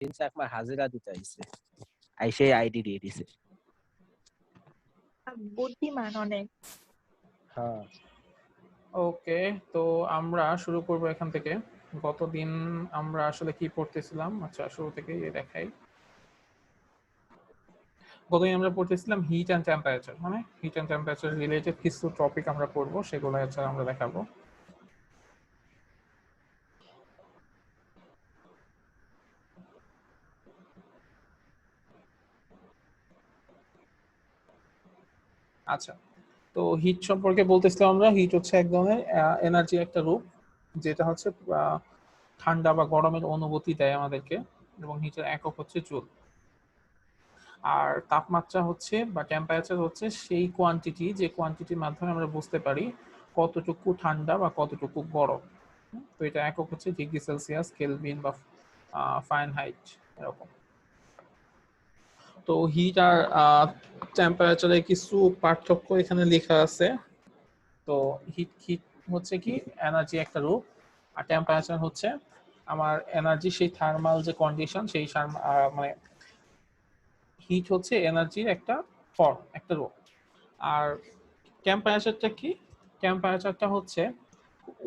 একবার হাজিরা দিতে আইছে, আইসে আইডি দিয়ে দিছে। বুদ্ধিমান অনেক। হ্যাঁ ওকে, তো আমরা শুরু করব এখান থেকে। গতদিন আমরা আসলে কি পড়তেছিলাম, আচ্ছা শুরু থেকেই দেখাই। গতদিন আমরা পড়তেছিলাম হিট অ্যান্ড টেম্পারেচার, মানে হিট অ্যান্ড টেম্পারেচার রিলেটেড কিছু টপিক আমরা পড়বো, সেগুলো হচ্ছে আমরা দেখাবো। আচ্ছা, তো হিট সম্পর্কে বলতেছিলাম আমরা। হিট হচ্ছে এক ধরনের এনার্জির একটা রূপ, যেটা হচ্ছে ঠান্ডা বা গরমের অনুভূতি দেয় আমাদেরকে, এবং হিটের একক হচ্ছে জুল। আর তাপমাত্রা হচ্ছে বা টেম্পারেচার হচ্ছে সেই কোয়ান্টিটি, যে কোয়ান্টিটির মাধ্যমে আমরা বুঝতে পারি কতটুকু ঠান্ডা বা কতটুকু গরম। তো এটা একক হচ্ছে ডিগ্রি সেলসিয়াস, কেলভিন বা ফারেনহাইট এরকম। তো হিট আর টেম্পারেচারে কিছু পার্থক্য এখানে লেখা আছে। তো হিট হিট হচ্ছে কি এনার্জি একটা রূপ, আর টেম্পারেচার হচ্ছে আমার এনার্জি, সেই থার্মাল যে কন্ডিশন, সেই মানে হিট হচ্ছে এনার্জির একটা ফর্ম, একটা রূপ। আর টেম্পারেচারটা কি? টেম্পারেচারটা হচ্ছে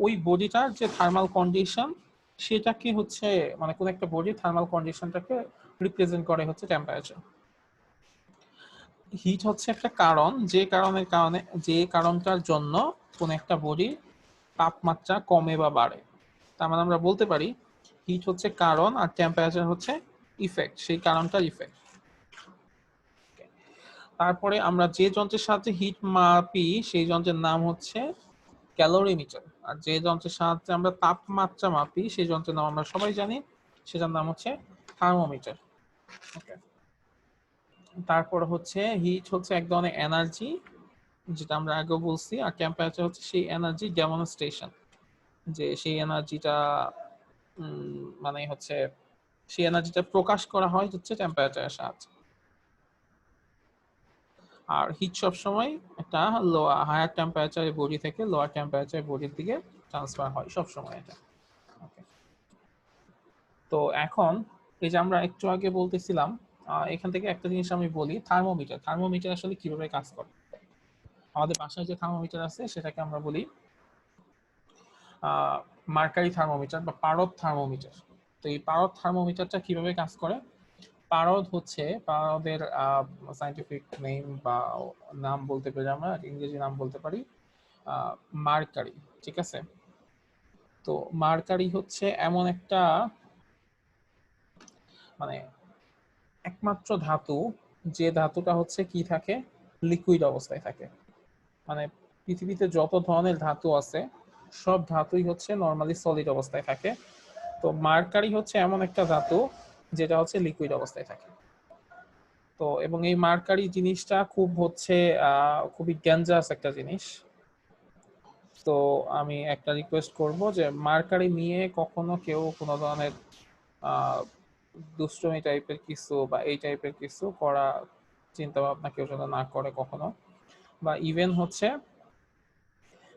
ওই বডিটার যে থার্মাল কন্ডিশন, সেটাকে হচ্ছে মানে কোন একটা বডি থার্মাল কন্ডিশনটাকে রিপ্রেজেন্ট করে হচ্ছে টেম্পারেচার। হিট হচ্ছে একটা কারণ, যে কারণটার জন্য কোন একটা বডির তাপমাত্রা কমে বা বাড়ে। তার মানে আমরা বলতে পারি হিট হচ্ছে কারণ আর টেম্পারেচার হচ্ছে ইফেক্ট, সেই কারণটার ইফেক্ট। তারপরে আমরা যে যন্ত্রের সাহায্যে হিট মাপি সেই যন্ত্রের নাম হচ্ছে ক্যালোরিমিটার, আর যে যন্ত্রের সাহায্যে আমরা তাপমাত্রা মাপি সেই যন্ত্রের নাম আমরা সবাই জানি, সেটার নাম হচ্ছে থার্মোমিটার। ওকে, তারপর হচ্ছে হিট হচ্ছে এক ধরনের এনার্জি, যেটা আমরা আগেও বলছি, আর টেম্পারেচার হচ্ছে সেই এনার্জি ডেমনস্ট্রেশন, যে সেই এনার্জিটা মানে হচ্ছে সেই এনার্জিটা প্রকাশ করা হয় হচ্ছে টেম্পারেচারের সাহায্যে। আর হিট সবসময় একটা হায়ার টেম্পারেচারের বডি থেকে লোয়ার টেম্পারেচারের বডির দিকে ট্রান্সফার হয় সবসময় এটা। তো এখন এই যে আমরা একটু আগে বলতেছিলাম, এখান থেকে একটা জিনিস আমি বলি, থার্মোমিটার। থার্মোমিটার আসলে কিভাবে কাজ করে? আমাদের বাসায় যে থার্মোমিটার আছে সেটাকে আমরা বলি মার্কারি থার্মোমিটার বা পারদ থার্মোমিটার। তো এই পারদ থার্মোমিটারটা কিভাবে কাজ করে? পারদ হচ্ছে, পারদের সায়েন্টিফিক নেম বা নাম বলতে পারি, আমরা ইংরেজি নাম বলতে পারি মার্কারি, ঠিক আছে? তো মার্কারি হচ্ছে এমন একটা মানে একমাত্র ধাতু, যে ধাতুটা হচ্ছে কি থাকে, লিকুইড অবস্থায় থাকে। মানে পৃথিবীতে যত ধরনের ধাতু আছে সব ধাতুই হচ্ছে নর্মালি সলিড অবস্থায় থাকে। তো মার্কারি হচ্ছে এমন একটা ধাতু যেটা হচ্ছে লিকুইড অবস্থায় থাকে। তো এবং এই মার্কারি জিনিসটা খুব হচ্ছে খুবই ডেঞ্জারাস একটা জিনিস। তো আমি একটা রিকোয়েস্ট করব যে মার্কারি নিয়ে কখনো কেউ কোনো ধরনের দুষ্টমি টাইপের কিছু বা এই টাইপের কিছু করা চিন্তা ভাবনা কেউ যেন না করে কখনো। বা ইভেন হচ্ছে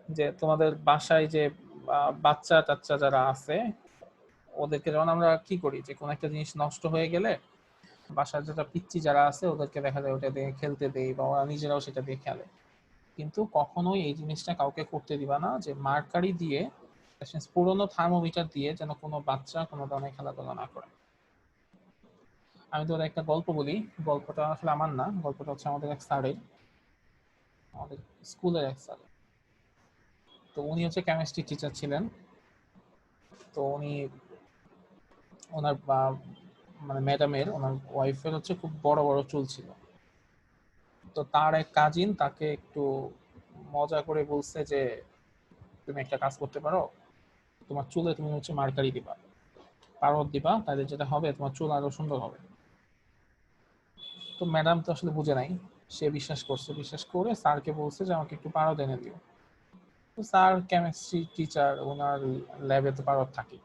যে তোমাদের বাসায় যে বাচ্চা টাচ্চা যারা আছে, ওদেরকে যখন আমরা কি করি, যে কোনো একটা জিনিস নষ্ট হয়ে গেলে বাসার যেটা পিচ্চি যারা আছে ওদেরকে দেখা যায় ওটা দিয়ে খেলতে দেই, বা ওরা নিজেরাও সেটা দিয়ে খেলে। কিন্তু কখনোই এই জিনিসটা কাউকে করতে দিবা না, যে মার্কারি দিয়ে পুরোনো থার্মোমিটার দিয়ে যেন কোনো বাচ্চা কোনো ধরনের খেলাধুলা না করে। আমি তো একটা গল্প বলি, গল্পটা আসলে আমার না, গল্পটা হচ্ছে আমাদের এক স্যারের, আমাদের স্কুলের এক স্যার। তো উনি হচ্ছে কেমিস্ট্রি টিচার ছিলেন। তো উনি ওনার মানে ম্যাডামের, ওনার ওয়াইফের হচ্ছে খুব বড় বড় চুল ছিল। তো তার এক কাজিন তাকে একটু মজা করে বলছে যে তুমি একটা কাজ করতে পারো, তোমার চুলে তুমি হচ্ছে মার্কারি দিবা, পারদ দিবা, তাহলে যেটা হবে তোমার চুল আরো সুন্দর হবে। তো ম্যাডাম তো আসলে বুঝে নাই, সে বিশ্বাস করছে, বিশ্বাস করে স্যারকে বলছে যে আমাকে একটু পারদ এনে দিও। তো স্যার কেমিস্ট্রি টিচার, ওনার ল্যাবে তো পারদ থাকে।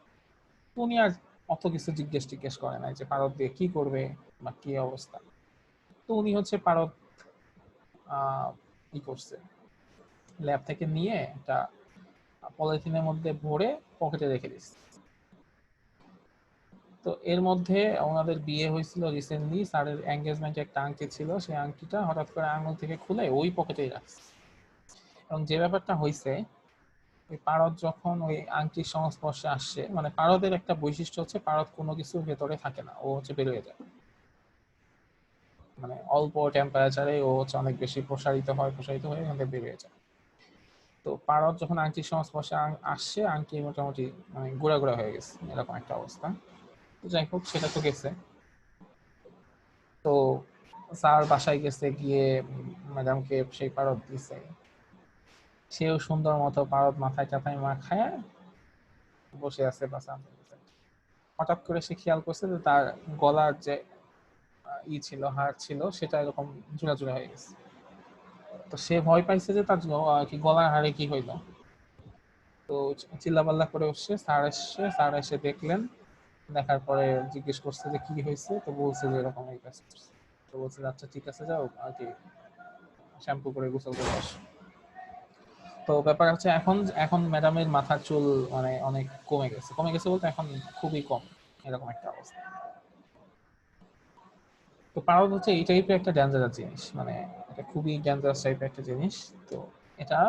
উনি আর অত কিছু জিজ্ঞেস করে নাই যে পারদ দিয়ে কি করবে বা কি অবস্থা। তো উনি হচ্ছে পারদ ই করছে, ল্যাব থেকে নিয়ে একটা পলিথিনের মধ্যে ভরে পকেটে রেখে দিচ্ছে। তো এর মধ্যে ওনাদের বিয়ে হয়েছিল রিসেন্টলি, স্যারের এঙ্গেজমেন্টে একটা আংটি ছিল, সেই আংটিটা হঠাৎ করে আঙুল থেকে খুলে ওই পকেটেই রাখছে। এবং যে ব্যাপারটা হয়েছে, ওই পারদ যখন ওই আংটির সংস্পর্শে আসছে, মানে পারদের একটা বৈশিষ্ট্য হচ্ছে পারদ কোনো কিছুর ভেতরে থাকে না, ও হচ্ছে বেরোয় যায়, মানে অল্প টেম্পারেচারে ও হচ্ছে অনেক বেশি প্রসারিত হয়ে এখান থেকে বেরিয়ে যায়। তো পারদ যখন আংটির সংস্পর্শে আসছে, আংটি মোটামুটি মানে গুঁড়া গুঁড়া হয়ে গেছে, এরকম একটা অবস্থা। তো যাই হোক, সেটা তো গেছে। তো স্যার বাসায় গেছে, গিয়ে ম্যাডামকে সেই পারদ দিছে, সেও সুন্দর মতো পারদ মাথায় টাথায় মাখায় বসে আছে বাসা। হঠাৎ করে সে খেয়াল করছে যে তার গলার যে হাড় ছিল সেটা এরকম জোড়া জোড়া হয়ে গেছে। তো সে ভয় পাইছে যে তার কি গলার হাড়ে কি হইলো। তো চিল্লাপাল্লা করে উঠছে, স্যার এসে দেখলেন, দেখার পরে জিজ্ঞেস করছে যে কি হয়েছে, তো বলছে যে এরকম এই কাজ করছে। তো বলছে আচ্ছা ঠিক আছে, যাও আর কি শ্যাম্পু করে গোসল করে আসো। তো ব্যাপার হচ্ছে এখন এখন ম্যাডামের মাথার চুল মানে অনেক কমে গেছে বলতে এখন খুবই কম, এরকম একটা অবস্থা। তো পারদ হচ্ছে এই টাইপের একটা ডেঞ্জারাস জিনিস, মানে এটা খুবই ডেঞ্জারাস টাইপের একটা জিনিস। তো এটা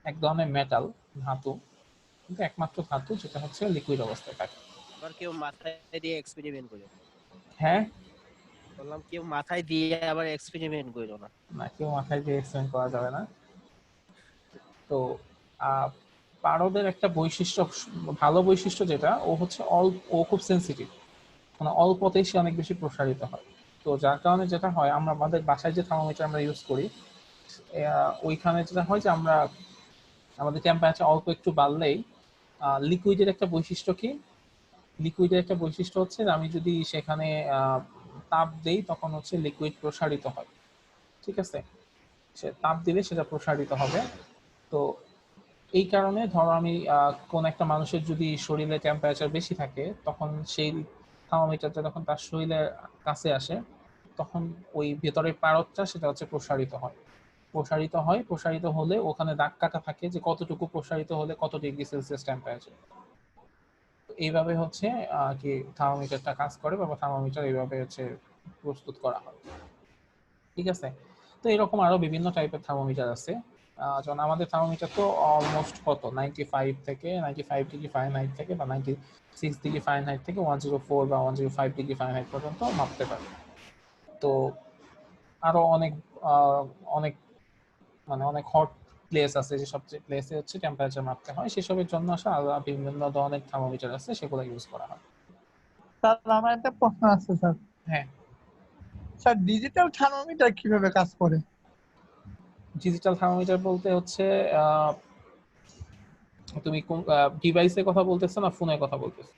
এক ধরনের মেটাল, ধাতু, কিন্তু একমাত্র ধাতু যেটা হচ্ছে লিকুইড অবস্থায় থাকে। আবার কেউ মাথায় দিয়ে এক্সপেরিমেন্ট করে। হ্যাঁ, বললাম কেউ মাথায় দিয়ে আবার এক্সপেরিমেন্ট করলো না। না, কেউ মাথায় দিয়ে এক্সপ্লেন করা যাবে না। তো আহ, পারদের একটা বৈশিষ্ট্য, ভালো বৈশিষ্ট্য যেটা, ও হচ্ছে ও খুব সেন্সিটিভ, মানে অল্পতেই সে অনেক বেশি প্রসারিত হয়। তো যার কারণে যেটা হয়, আমরা আমাদের বাসায় যে থার্মোমিটার আমরা ইউজ করি, ওইখানে যেটা হয় যে আমরা আমাদের টেম্পারেচার অল্প একটু বাড়লেই লিকুইডের একটা বৈশিষ্ট্য কি, লিকুইডের একটা বৈশিষ্ট্য হচ্ছে যে আমি যদি সেখানে তাপ দেই তখন হচ্ছে লিকুইড প্রসারিত হয়। ঠিক আছে, সে তাপ দিলে সেটা প্রসারিত হবে। তো এই কারণে ধরো আমি কোন একটা মানুষের যদি শরীরে টেম্পারেচার বেশি থাকে, তখন সেই থার্মোমিটারটা যখন তার শরীরের কাছে আসে, তখন ওই ভেতরের পারদটা সেটা হচ্ছে প্রসারিত হলে ওখানে দাগ কাটা থাকে যে কতটুকু প্রসারিত হলে কত ডিগ্রি সেলসিয়াস টেম্পারেচার। এইভাবে হচ্ছে কি থার্মোমিটারটা কাজ করে, বা থার্মোমিটার এইভাবে হচ্ছে প্রস্তুত করা হয়। ঠিক আছে, তো এরকম আরো বিভিন্ন টাইপের থার্মোমিটার আছে। যেমন আমাদের থার্মোমিটার তো অলমোস্ট কত 95 ডিগ্রি ফারেনহাইট থেকে বা 96 ডিগ্রি ফারেনহাইট থেকে 104 বা 105 ডিগ্রি ফারেনহাইট পর্যন্ত মাপতে পারে। তো আরো অনেক আহ, অনেক মানে অনেক হট প্লেস আছে, যে সব প্লেসে হচ্ছে টেম্পারেচার মাপতে হয়, সেসবের জন্য আসলে আলাদা বিভিন্ন ধরনের থার্মোমিটার আছে, সেগুলো ইউজ করা হয়। স্যার আমার একটা প্রশ্ন আছে স্যার। হ্যাঁ, স্যার ডিজিটাল থার্মোমিটার কিভাবে কাজ করে? ডিজিটাল থার্মোমিটার বলতে হচ্ছে তুমি কোন ডিভাইসের কথা বলতেছো না ফোনের কথা বলতেছো?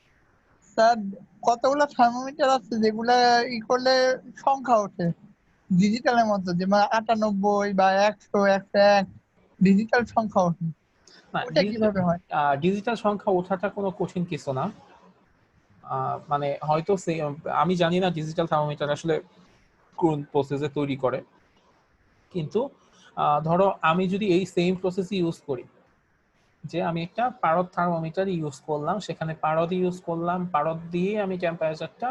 স্যার কতগুলো থার্মোমিটার আছে যেগুলা করলে সংখ্যা ওঠে ডিজিটালের মতো, যেমন 98 বা 100, 101 ডিজিটাল সংখ্যা ওঠে, না, ওটা কিভাবে হয়? ডিজিটাল সংখ্যা ওঠাটা কোনো কঠিন কিছু না। মানে হয়তো আমি জানি না ডিজিটাল থার্মোমিটার আসলে কোন প্রসেসে তৈরি করে, কিন্তু ধরো আমি যদি এই সেম প্রসেস ইউজ করি, যে আমি একটা পারদ থার্মোমিটার ইউজ করলাম, সেখানে পারদ দিয়ে আমি টেম্পারেচারটা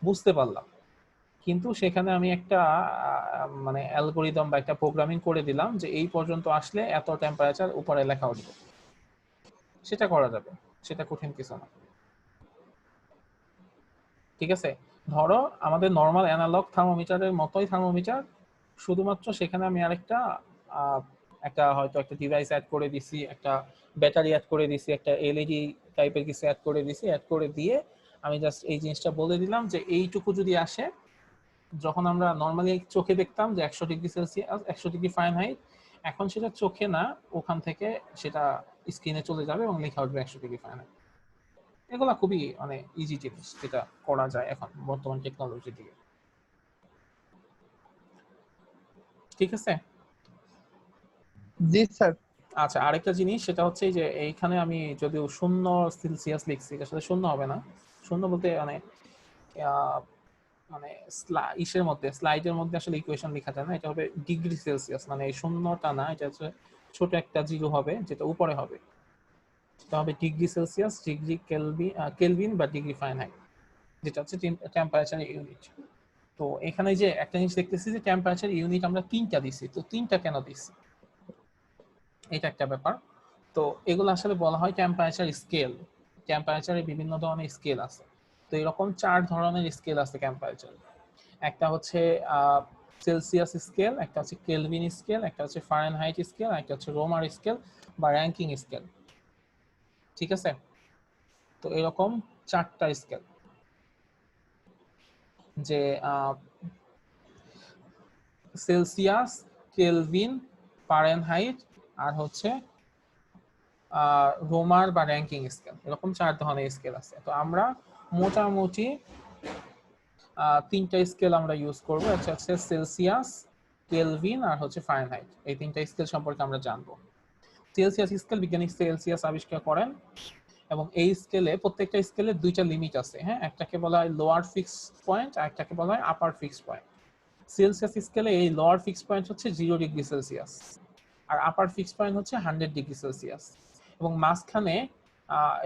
বুঝতে পারলাম, কিন্তু সেখানে আমি একটা মানে অ্যালগোরিদম বা একটা প্রোগ্রামিং করে দিলাম যে এই পর্যন্ত আসলে এত টেম্পারেচার উপরে লেখা উঠবে, সেটা করা যাবে, সেটা কঠিন কিছু না। ঠিক আছে, ধরো আমাদের নর্মাল অ্যানালগ থার্মোমিটারের মতোই থার্মোমিটার, শুধুমাত্র সেখানে আমি আরেকটা একটা হয়তো একটা ডিভাইস অ্যাড করে দিছি, একটা ব্যাটারি অ্যাড করে দিছি, একটা এলইডি টাইপের কিছু অ্যাড করে দিয়ে আমি জাস্ট এই জিনিসটা বলে দিলাম যে এইটুকু যদি আসে, যখন আমরা নর্মালি চোখে দেখতাম যে 100 ডিগ্রি সেলসিয়াস 100 ডিগ্রি ফারেনহাইট, এখন সেটা চোখে না, ওখান থেকে সেটা স্ক্রিনে চলে যাবে এবং লেখা উঠবে 100 ডিগ্রি ফারেনহাইট। এগুলা খুবই মানে ইজি জিনিস, যেটা করা যায় এখন বর্তমান টেকনোলজি দিয়ে। ঠিক আছে, জি স্যার। আচ্ছা আরেকটা জিনিস সেটা হচ্ছে যে এইখানে আমি যদিও 0 সেলসিয়াস লিখছি, আসলে শূন্য হবে না। শূন্য বলতে মানে আহ, মানে ইসের মধ্যে স্লাইডের মধ্যে আসলে ইকুয়েশন লেখা যায় না, এটা হবে ডিগ্রি সেলসিয়াস, মানে এই শূন্যটা না, এটা হচ্ছে ছোট একটা জিরো হবে যেটা উপরে হবে, সেটা হবে ডিগ্রি সেলসিয়াস, ডিগ্রি কেলভিন বা ডিগ্রি ফারেনহাইট। যেটা হচ্ছে টেম্পারেচার ইউনিট। তো এখানে যে একটা জিনিস দেখতেছি যে টেম্পারেচার ইউনিট আমরা 3টা দিছি, তো 3টা কেন দিছি এটা একটা ব্যাপার। তো এগুলো আসলে বলা হয় টেম্পারেচার স্কেল। টেম্পারেচারের বিভিন্ন ধরনের স্কেল আছে। তো এরকম 4 ধরনের স্কেল আছে টেম্পারেচার। একটা হচ্ছে সেলসিয়াস স্কেল, একটা হচ্ছে কেলভিন স্কেল, একটা হচ্ছে ফারেনহাইট স্কেল, একটা হচ্ছে রোমার স্কেল বা র্যাঙ্কিং স্কেল। ঠিক আছে, তো এরকম 4টা স্কেল, যে সেলসিয়াস, কেলভিন, ফারেনহাইট আর হচ্ছে রোমার বা র্যাঙ্কিং স্কেল, এরকম 4 ধরনের স্কেল আছে। তো আমরা মোটামুটি 3টা স্কেল আমরা ইউজ করবো, একটা হচ্ছে সেলসিয়াস, কেলভিন আর হচ্ছে ফারেনহাইট। এই 3টা স্কেল সম্পর্কে আমরা জানবো। সেলসিয়াস স্কেল বিজ্ঞানী সেলসিয়াস আবিষ্কার করেন, এবং এই স্কেলে প্রত্যেকটা স্কেলে 2টা লিমিট আছে। হ্যাঁ, একটাকে বলা হয় লোয়ার ফিক্স পয়েন্ট আর একটাকে বলা হয় আপার ফিক্স পয়েন্ট। সেলসিয়াস স্কেলে এই লোয়ার ফিক্স পয়েন্ট হচ্ছে 0 ডিগ্রি সেলসিয়াস আর আপার ফিক্স পয়েন্ট হচ্ছে 100 ডিগ্রি সেলসিয়াস, এবং মাঝখানে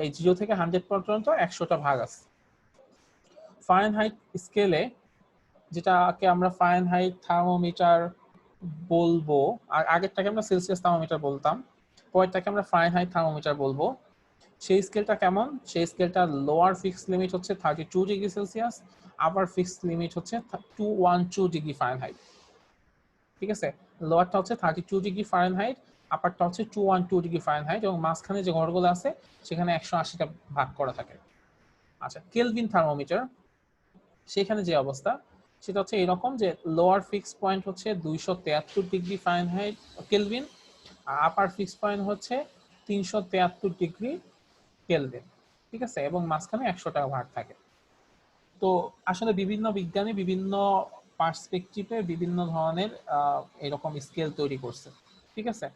এই 0 থেকে 100 পর্যন্ত 100টা ভাগ আছে। ফারেনহাইট স্কেলে, যেটাকে আমরা ফারেনহাইট থার্মোমিটার বলবো, আর আগেরটাকে আমরা সেলসিয়াস থার্মোমিটার বলতাম, পরেরটাকে আমরা ফারেনহাইট থার্মোমিটার বলবো। সেই স্কেলটা কেমন? সেই স্কেলটা লোয়ার ফিক্স লিমিট হচ্ছে 32 ডিগ্রি সেলসিয়াস, আপার ফিক্স লিমিট হচ্ছে 212 ডিগ্রি ফারেনহাইট। ঠিক আছে, লোয়ারটা হচ্ছে 32 ডিগ্রি ফারেনহাইট, আপারটা হচ্ছে 212 ডিগ্রি ফারেনহাইট, এবং মাঝখানে যে ঘরগুলো আছে সেখানে 180টা ভাগ করা থাকে। আচ্ছা, কেলভিন থার্মোমিটার, সেখানে যে অবস্থা সেটা হচ্ছে এরকম যে লোয়ার ফিক্স পয়েন্ট হচ্ছে 273 ডিগ্রি ফারেনহাইট কেলভিন, আর আপার ফিক্স পয়েন্ট হচ্ছে 373 ডিগ্রি কেলভিন। ঠিক আছে, এবং মাঝখানে 100টা ভাগ থাকে। তো আসলে বিভিন্ন বিজ্ঞানী বিভিন্ন পার্সপেক্টিভে বিভিন্ন ধরনের এরকম স্কেল তৈরি করছে। ঠিক আছে,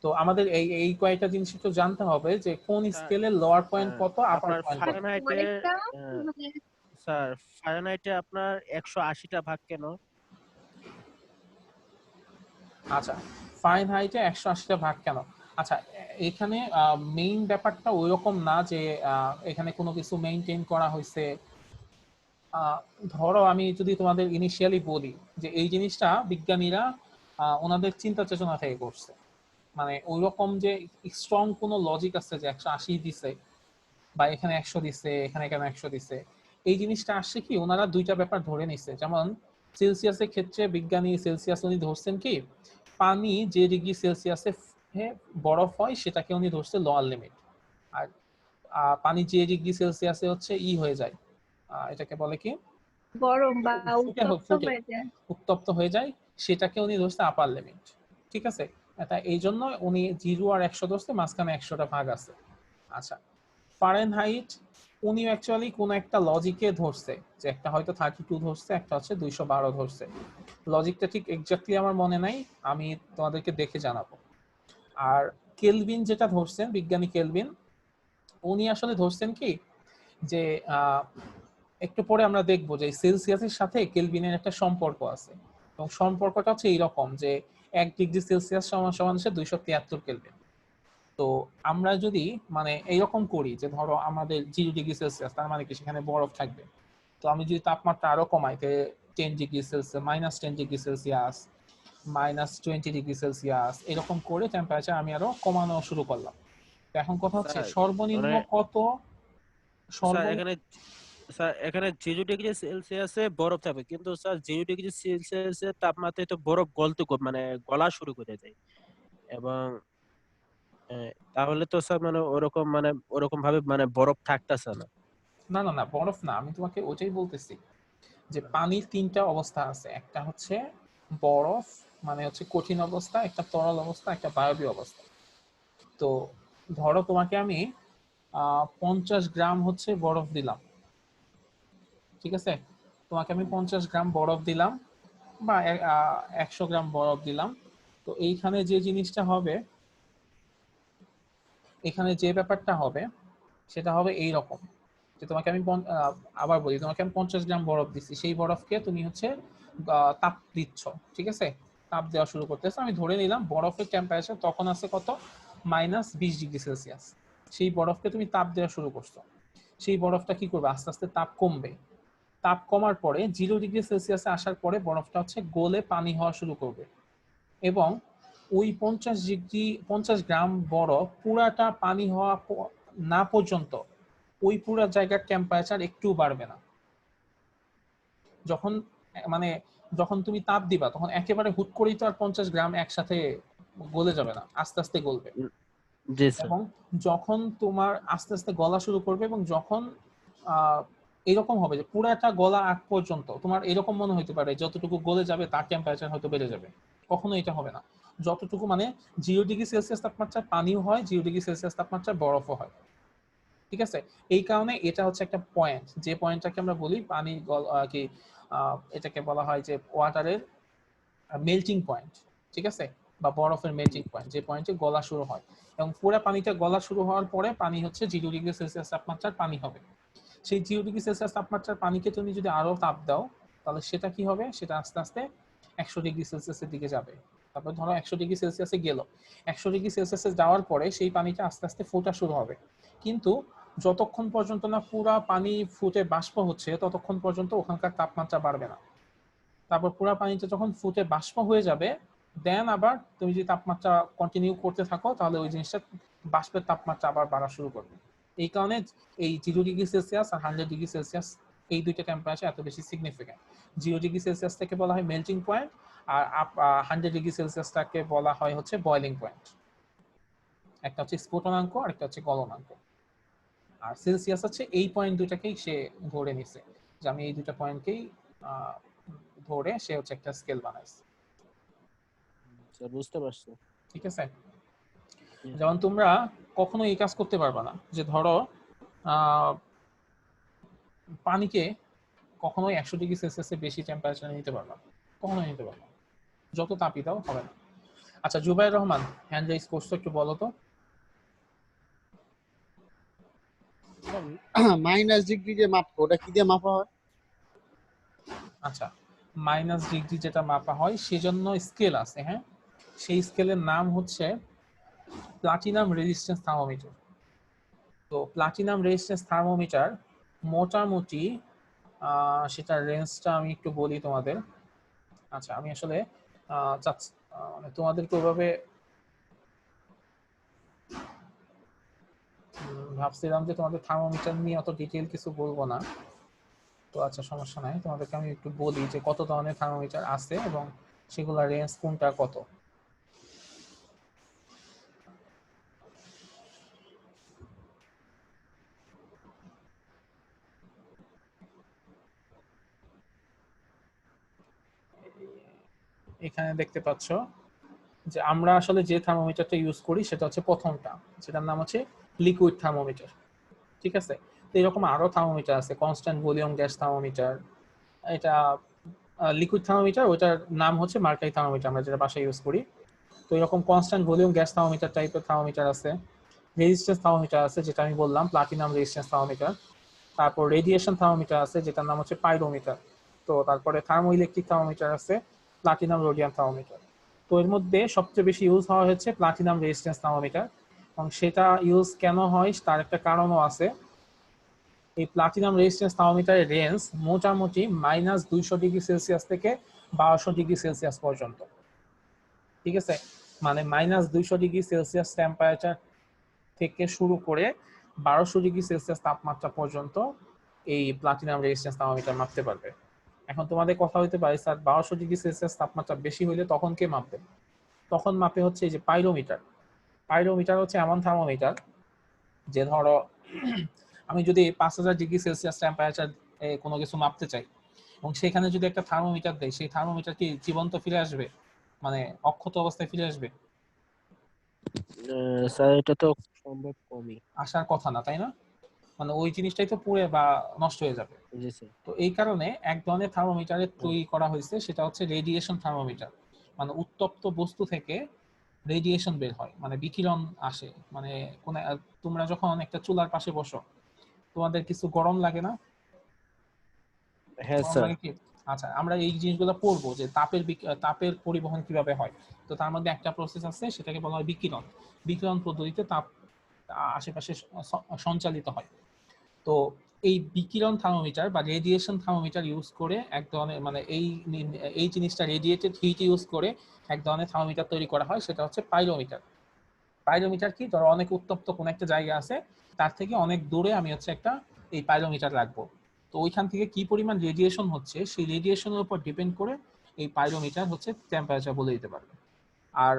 তো আমাদের এই এই কয়েকটা জিনিস একটু জানতে হবে যে কোন স্কেলের লোয়ার পয়েন্ট কত, আপার আপনার পয়েন্ট কত। ফারেনহাইটে স্যার ফারেনহাইটে আপনার 180টা ভাগ কেন? আচ্ছা, ফারেনহাইটে 180টা ভাগ কেন? আচ্ছা, এখানে মেইন ব্যাপারটা ওইরকম না যে এখানে কোনো কিছু মেইনটেইন করা হয়েছে। ধরো আমি যদি তোমাদের ইনিশিয়ালি বলি যে এই জিনিসটা বিজ্ঞানীরা ওনাদের চিন্তা চেতনা থেকে করছে, মানে ওইরকম যে স্ট্রং কোনো লজিক আছে যে 180 দিছে বা এখানে 100 দিছে, এখানে কেন 100 দিছে, এই জিনিসটা আসছে কি ওনারা 2টা ব্যাপার ধরে নিছে। যেমন সেলসিয়াসের ক্ষেত্রে বিজ্ঞানী সেলসিয়াস উনি ধরছেন কি পানি যে ডিগ্রি সেলসিয়াসে বরফ হয় সেটাকে উনি ধরছে লোয়ার লিমিট, আর পানি যে ডিগ্রি সেলসিয়াসে হচ্ছে হয়ে যায়, এটাকে বলে কি গরম বা ফুটে উত্তপ্ত ফুটে হয়ে যায়। উত্তপ্ত হয়ে যায়, সেটাকে উনি ধরছে আপার লিমিট। ঠিক আছে, এটা এই জন্য উনি 0 আর 100 ধরছে, মাঝখানে 100টা ভাগ আছে। আচ্ছা, ফারেনহাইট উনি অ্যাকচুয়ালি কোন একটা লজিকে ধরছে, যে একটা হয়তো 32 ধরছে, একটা হচ্ছে 212 ধরছে। লজিকটা ঠিক এক্স্যাক্টলি আমার মনে নাই, আমি তোমাদেরকে দেখে জানাবো। আর কেলভিন যেটা ধরছেন বিজ্ঞানী কেলভিন, উনি আসলে ধরছেন কি যে একটু পরে আমরা দেখবো যে সেলসিয়াসের সাথে কেলভিনের একটা সম্পর্ক আছে, এবং সম্পর্কটা হচ্ছে এইরকম যে 1 ডিগ্রি সেলসিয়াস সমান সমান হচ্ছে 273 কেলভিন। তো আমরা যদি মানে এইরকম করি যে ধরো আমাদের 0 ডিগ্রি সেলসিয়াস, তার মানে কি সেখানে বরফ থাকবে। তো আমি যদি তাপমাত্রা আরো কমাই, 10 degree Celsius, -10 degree Celsius, -20 degree Celsius, এরকম করে টেম্পারেচার আমি আরো কমানো শুরু করলাম। তো এখন কথা হচ্ছে স্যার সর্বনিম্ন মানে কত, স্যার এখানে 0 ডিগ্রি সেলসিয়াসে বরফ থাকবে, কিন্তু স্যার 0 ডিগ্রি সেলসিয়াসের তাপমাত্রায় তো বরফ মানে গলা শুরু করে দেয়। এবং তাহলে তো স্যার মানে ওরকম ভাবে মানে বরফ থাকতেছে না। না না না, বরফ না, আমি তোমাকে ওইটাই বলতেছি যে পানির 3টা অবস্থা আছে, একটা হচ্ছে বরফ মানে হচ্ছে কঠিন অবস্থা, একটা তরল অবস্থা, একটা বায়বীয় অবস্থা। তো ধরো তোমাকে আমি 50 গ্রাম হচ্ছে বরফ দিলাম। ঠিক আছে, তোমাকে আমি 50 গ্রাম বরফ দিলাম বা 100 গ্রাম বরফ দিলাম। তো এইখানে যে জিনিসটা হবে, এখানে যে ব্যাপারটা হবে সেটা হবে এই রকম যে তোমাকে আমি আবার বলি, তোমাকে আমি 50 গ্রাম বরফ দিচ্ছি, সেই বরফকে তুমি হচ্ছে তাপ দিচ্ছ। ঠিক আছে, তাপ দেওয়া শুরু করতেছো, আমি ধরে নিলাম বরফের টেম্পারেচার তখন আছে কত, -20 ডিগ্রি সেলসিয়াস। সেই বরফকে তুমি তাপ দেওয়া শুরু করছো। সেই বরফটা কি করবে, আস্তে আস্তে তাপ কমবে। তাপ কমার পরে 0°C আসার পরে বরফটা হচ্ছে গলে পানি হওয়া শুরু করবে, এবং ওই 50 গ্রাম বরফ পুরাটা পানি হওয়া না পর্যন্ত ওই পুরা জায়গার টেম্পারেচার একটু বাড়বে না। যখন মানে যখন তুমি তাপ দিবা তখন একেবারে হুট করেই তো আর 50 গ্রাম একসাথে গলে যাবে না, আস্তে আস্তে গলবে। জি স্যার। এবং যখন তোমার আস্তে আস্তে গলা শুরু করবে, এবং যখন এরকম হবে যে পুরাটা গলা আগ পর্যন্ত তোমার এরকম মনে হতে পারে যতটুকু গলে যাবে তার টেম্পারেচার হয়তো বেড়ে যাবে, কখনো এটা হবে না। যতটুকু মানে 0°C তাপমাত্রার পানিও হয়, 0°C তাপমাত্রার বরফও হয়, ঠিক আছে। এই কারণে এটা হচ্ছে একটা পয়েন্ট, যে পয়েন্টটাকে আমরা বলি পানি কি এটাকে বলা হয় যে ওয়াটারের মেল্টিং পয়েন্ট, ঠিক আছে, বা বরফের মেল্টিং পয়েন্ট, যে পয়েন্টে গলা শুরু হয়। এবং পুরো পানিটা গলা শুরু হওয়ার পরে পানি হচ্ছে 0°C তাপমাত্রার পানি হবে। সেই 0°C তাপমাত্রার পানিকে তুমি যদি আরো তাপ দাও তাহলে সেটা কি হবে, সেটা আস্তে আস্তে 100°C এর দিকে যাবে। তারপর ধরো 100°C গেল, 100°C যাওয়ার পরে সেই পানিটা আস্তে আস্তে ফোটা শুরু হবে। কিন্তু যতক্ষণ পর্যন্ত না পুরা পানি ফুটে বাষ্প হচ্ছে ততক্ষণ পর্যন্ত ওখানকার তাপমাত্রা বাড়বে না। তারপর পুরা পানিটা যখন ফুটে বাষ্প হয়ে যাবে, দেন আবার তুমি যদি তাপমাত্রা কন্টিনিউ করতে থাকো তাহলে ওই জিনিসটা বাষ্পের তাপমাত্রা আবার বাড়া শুরু করবে। এই কারণে এই 0°C আর 100°C এই দুইটা টেম্পারেচার এত বেশি সিগনিফিক্যান্ট। 0°C থেকে বলা হয় মেল্টিং পয়েন্ট, আর 100°C বলা হয় হচ্ছে বয়লিং পয়েন্ট। একটা হচ্ছে স্ফুটনাঙ্ক আর একটা হচ্ছে গলনাঙ্ক। আর সেলসিয়াস হচ্ছে এই পয়েন্ট দুটাকেই সে ধরে নিছে, যে আমি এই দুটা পয়েন্টকেই ধরে সে হচ্ছে একটা স্কেল বানাইছে, স্যার বুঝতে পারছি। ঠিক আছে। যেমন তোমরা কখনো এই কাজ করতে পারবে না যে ধরো পানিকে কখনোই 100°C বেশি টেম্পারেচার নিতে পারবে না, কখনোই নিতে পারবে না, যত তাপই দাও হবে না। আচ্ছা জুবাইর রহমান, হ্যান্ড রাইজ করছো, একটু বলো তো। মাইনাস ডিগ্রি যে মাপা, ওটা কি দিয়ে মাপা হয়? আচ্ছা, -ডিগ্রি যেটা মাপা হয় সেজন্য স্কেল আছে, হ্যাঁ, সেই স্কেলের নাম হচ্ছে প্লাটিনাম রেজিস্ট্যান্স থার্মোমিটার। তো প্লাটিনাম রেজিস্ট্যান্স থার্মোমিটার মোটামুটি সেটার রেঞ্জটা আমি একটু বলি তোমাদের। আচ্ছা আমি আসলে মানে তোমাদেরকে ওইভাবে ভাবছিলাম যে তোমাদের থার্মোমিটার নিয়ে অত ডিটেইল কিছু বলবো না, তো আচ্ছা সমস্যা নাই, তোমাদেরকে আমি একটু বলি যে কত ধরনের থার্মোমিটার আছে এবং সেগুলোর রেঞ্জ কোনটা কত। এখানে দেখতে পাচ্ছ যে আমরা আসলে যে থার্মোমিটারটা ইউজ করি সেটা হচ্ছে প্রথমটা, যেটার নাম হচ্ছে লিকুইড থার্মোমিটার, ঠিক আছে। তো এরকম আরো থার্মোমিটার আছে, কনস্ট্যান্ট ভলিউম গ্যাস থার্মোমিটার, এটা লিকুইড থার্মোমিটার, ওটার নাম হচ্ছে মার্কারি থার্মোমিটার আমরা যেটা বাসায় ইউজ করি। তো এরকম কনস্ট্যান্ট ভলিউম গ্যাস থার্মোমিটার টাইপের থার্মোমিটার আছে, রেজিস্ট্যান্স থার্মোমিটার আছে যেটা আমি বললাম প্লাটিনাম রেজিস্ট্যান্স থার্মোমিটার, তারপর রেডিয়েশন থার্মোমিটার আছে যেটার নাম হচ্ছে পাইরোমিটার, তো তারপরে থার্মো ইলেকট্রিক থার্মোমিটার আছে প্লাটিনাম রোডিয়াম থার্মোমিটার। তো এর মধ্যে সবচেয়ে বেশি ইউজ হওয়া হচ্ছে প্লাটিনাম রেজিস্ট্যান্স থার্মোমিটার, এবং সেটা ইউজ কেন হয় তার একটা কারণও আছে। এই প্লাটিনাম রেজিস্ট্যান্স থার্মোমিটারের রেঞ্জ মোটামুটি -200°C থেকে 1200°C পর্যন্ত, ঠিক আছে। মানে -200°C টেম্পারেচার থেকে শুরু করে 1200°C তাপমাত্রা পর্যন্ত এই প্লাটিনাম রেজিস্ট্যান্স থার্মোমিটার মাপতে পারবে। এখন তোমাদের কথা হইতে পারে স্যার 1200°C তাপমাত্রা বেশি হইলে তখন কে মাপবে? তখন মাপে হচ্ছে এই যে পাইরোমিটার। পাইরোমিটার হচ্ছে এমন থার্মোমিটার যে ধরো আমি যদি 5000°C টেম্পারেচার কোনো কিছু মাপতে চাই এবং সেখানে যদি একটা থার্মোমিটার দেয়, সেই থার্মোমিটার কি জীবন্ত ফিরে আসবে, মানে অক্ষত অবস্থায় ফিরে আসবে? স্যার এটা তো সম্ভব কমই। আসার কথা না, তাই না? মানে ওই জিনিসটাই তো পুড়ে বা নষ্ট হয়ে যাবে। জি স্যার। তো এই কারণে এক ধরনের থার্মোমিটারের তৈরি করা হয়েছে, সেটা হচ্ছে রেডিয়েশন থার্মোমিটার। মানে উত্তপ্ত বস্তু থেকে রেডিয়েশন বের হয়, মানে বিকিরণ আসে, মানে তোমরা যখন একটা চুলার পাশে বসো তোমাদের কিছু গরম লাগে না? হ্যাঁ গরম স্যার। লাগে কি? আচ্ছা আমরা এই জিনিসগুলো পড়বো যে তাপের পরিবহন কিভাবে হয়। তো তার মধ্যে একটা প্রসেস আছে সেটাকে বলা হয় বিকিরণ। বিকিরণ পদ্ধতিতে তাপ আশেপাশে সঞ্চালিত হয়। তো তো এই বিকিরণ থার্মোমিটার বা রেডিয়েশন থার্মোমিটার ইউজ করে এক ধরনের মানে এই জিনিসটা রেডিয়েটেড হিট ইউজ করে এক ধরনের থার্মোমিটার তৈরি করা হয়, সেটা হচ্ছে পাইরোমিটার। পাইরোমিটার কি, ধরো অনেক উত্তপ্ত কোন একটা জায়গা আছে, তার থেকে অনেক দূরে আমি হচ্ছে একটা এই পাইরোমিটার রাখবো। তো ওইখান থেকে কি পরিমাণ রেডিয়েশন হচ্ছে সেই রেডিয়েশনের উপর ডিপেন্ড করে এই পাইরোমিটার হচ্ছে টেম্পারেচার বলে দিতে পারবে। আর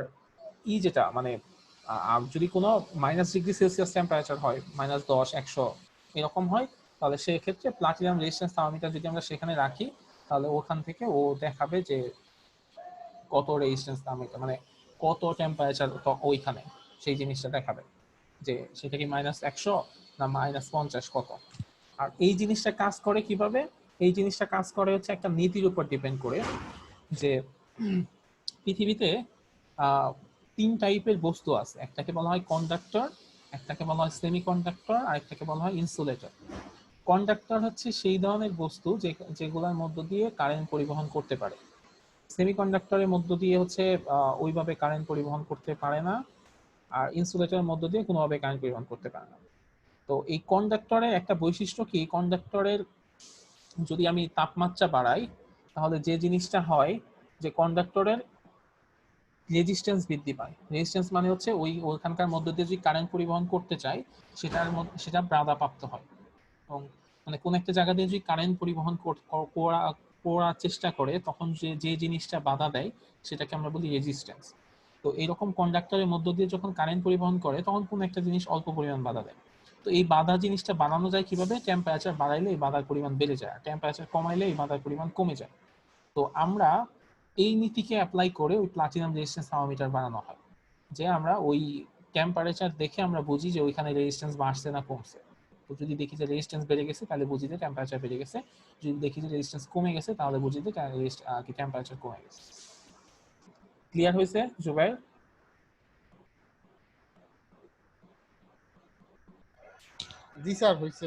যেটা মানে যদি কোনো -ডিগ্রি সেলসিয়াস টেম্পারেচার হয়, -10, 100 এরকম হয়, তাহলে সেই ক্ষেত্রে প্লাটিনাম রেজিস্ট্যান্স থার্মোমিটার যদি আমরা সেখানে রাখি, তাহলে ওখান থেকে ও দেখাবে যে কত রেজিস্ট্যান্স থার্মোমিটার মানে কত টেম্পারেচার ওইখানে, সেই জিনিসটা দেখাবে যে সেটা কি -100 না -50 কত। আর এই জিনিসটা কাজ করে কিভাবে, এই জিনিসটা কাজ করে হচ্ছে একটা নীতির উপর ডিপেন্ড করে যে পৃথিবীতে 3 টাইপের বস্তু আছে, একটাকে বলা হয় কন্ডাক্টর, একটাকে বলা হয় সেমিকন্ডাক্টর, আর একটাকে বলা হয় ইনসুলেটর। কন্ডাক্টর হচ্ছে সেই ধরনের বস্তু যেগুলোর মধ্য দিয়ে কারেন্ট পরিবহন করতে পারে। সেমিকন্ডাক্টরের মধ্য দিয়ে হচ্ছে ওইভাবে কারেন্ট পরিবহন করতে পারে না, আর ইনসুলেটরের মধ্য দিয়ে কোনোভাবে কারেন্ট পরিবহন করতে পারে না। তো এই কন্ডাক্টরের একটা বৈশিষ্ট্য কি, কন্ডাক্টরের যদি আমি তাপমাত্রা বাড়াই, তাহলে যে জিনিসটা হয় যে কন্ডাক্টরের রেজিস্ট্যান্স বৃদ্ধি পায়। রেজিস্ট্যান্স মানে হচ্ছে ওইখানকার মধ্য দিয়ে যদি কারেন্ট পরিবহন করতে চাই, সেটা বাধাপ্রাপ্ত হয়। এবং মানে কোন একটা জায়গা দিয়ে যদি কারেন্ট পরিবহন করার চেষ্টা করে, তখন যে জিনিসটা বাধা দেয় সেটাকে আমরা বলি রেজিস্ট্যান্স। তো এইরকম কন্ডাক্টরের মধ্য দিয়ে যখন কারেন্ট পরিবহন করে, তখন কোন একটা জিনিস অল্প পরিমাণ বাধা দেয়। তো এই বাধা জিনিসটা বাড়ানো যায় কিভাবে, টেম্পারেচার বাড়াইলে এই বাধার পরিমাণ বেড়ে যায়, আর টেম্পারেচার কমাইলে এই বাধার পরিমাণ কমে যায়। তো আমরা এই নীতিকে অ্যাপ্লাই করে ওই প্লাটিনাম রেজিস্ট্যান্স থার্মোমিটার বানানো হয়, যে আমরা ওই টেম্পারেচার দেখে আমরা বুঝি যে ওইখানে রেজিস্ট্যান্স বাড়ছে না কমছে। তো যদি দেখি যে রেজিস্ট্যান্স বেড়ে গেছে, তাহলে বুঝি যে টেম্পারেচার বেড়ে গেছে। যদি দেখি যে রেজিস্ট্যান্স কমে গেছে, তাহলে বুঝি যে টেম্পারেচার কমে গেছে। ক্লিয়ার হয়েছে জুবাইর? জি স্যার, হয়েছে।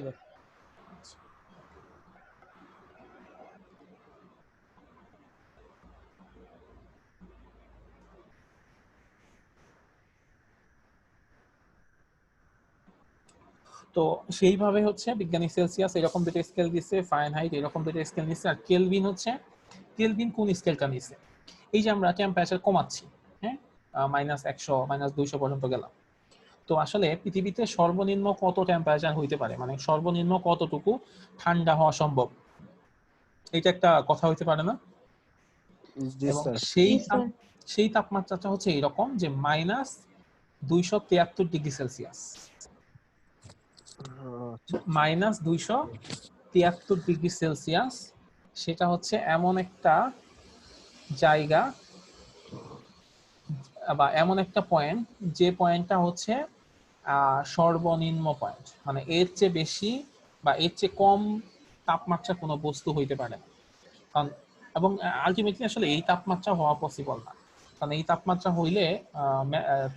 তো সেইভাবে হচ্ছে বিজ্ঞানী সেলসিয়াস এরকম দুটো স্কেল দিচ্ছে, ফারেনহাইট এরকম দুটো স্কেল নিচ্ছে, আর কেলভিন হচ্ছে, কেলভিন কোন স্কেলটা নিচ্ছে, এই যে আমরা টেম্পারেচার কমাচ্ছি, হ্যাঁ, -100 -200 পর্যন্ত গেলাম। তো আসলে পৃথিবীতে সর্বনিম্ন কত টেম্পারেচার হইতে পারে, মানে সর্বনিম্ন কতটুকু ঠান্ডা হওয়া সম্ভব, এটা একটা কথা হইতে পারে না? জি এবং স্যার। সেই তাপমাত্রাটা হচ্ছে এরকম যে -273 ডিগ্রি সেলসিয়াস। -273 ডিগ্রি সেলসিয়াস, সেটা হচ্ছে এমন একটা জায়গা বা এমন একটা পয়েন্ট, যে পয়েন্টটা হচ্ছে সর্বনিম্ন পয়েন্ট, মানে এর চেয়ে বেশি বা এর চেয়ে কম তাপমাত্রা কোনো বস্তু হইতে পারে না। কারণ এবং আলটিমেটলি আসলে এই তাপমাত্রা হওয়া পসিবল না, কারণ এই তাপমাত্রা হইলে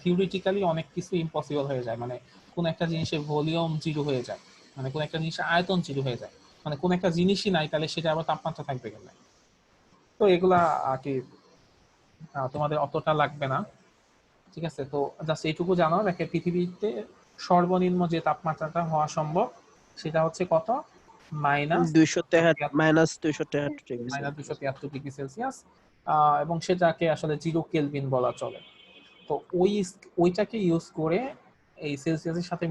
থিওরিটিক্যালি অনেক কিছু ইম্পসিবল হয়ে যায়, মানে কোন একটা জিনিসের ভলিউম জিরো হয়ে যায়, মানে কোন একটা জিনিসের আয়তন জিরো হয়ে যায়, মানে কোন একটা জিনিসই নাই, তাহলে সেটা আবার তাপমাত্রা থাকবে কেন? তো এগুলা আর কি তোমাদের অতটা লাগবে না, ঠিক আছে? তো জাস্ট এইটুকু জানো, দেখে পৃথিবীতে সর্বনিম্ন যে তাপমাত্রাটা হওয়া সম্ভব সেটা হচ্ছে কত, -273 ডিগ্রি সেলসিয়াস, এবং সেটাকে আসলে 0 কেলভিন বলা চলে। তো ওইটাকে ইউজ করে এই সেলসিয়াসের সাথে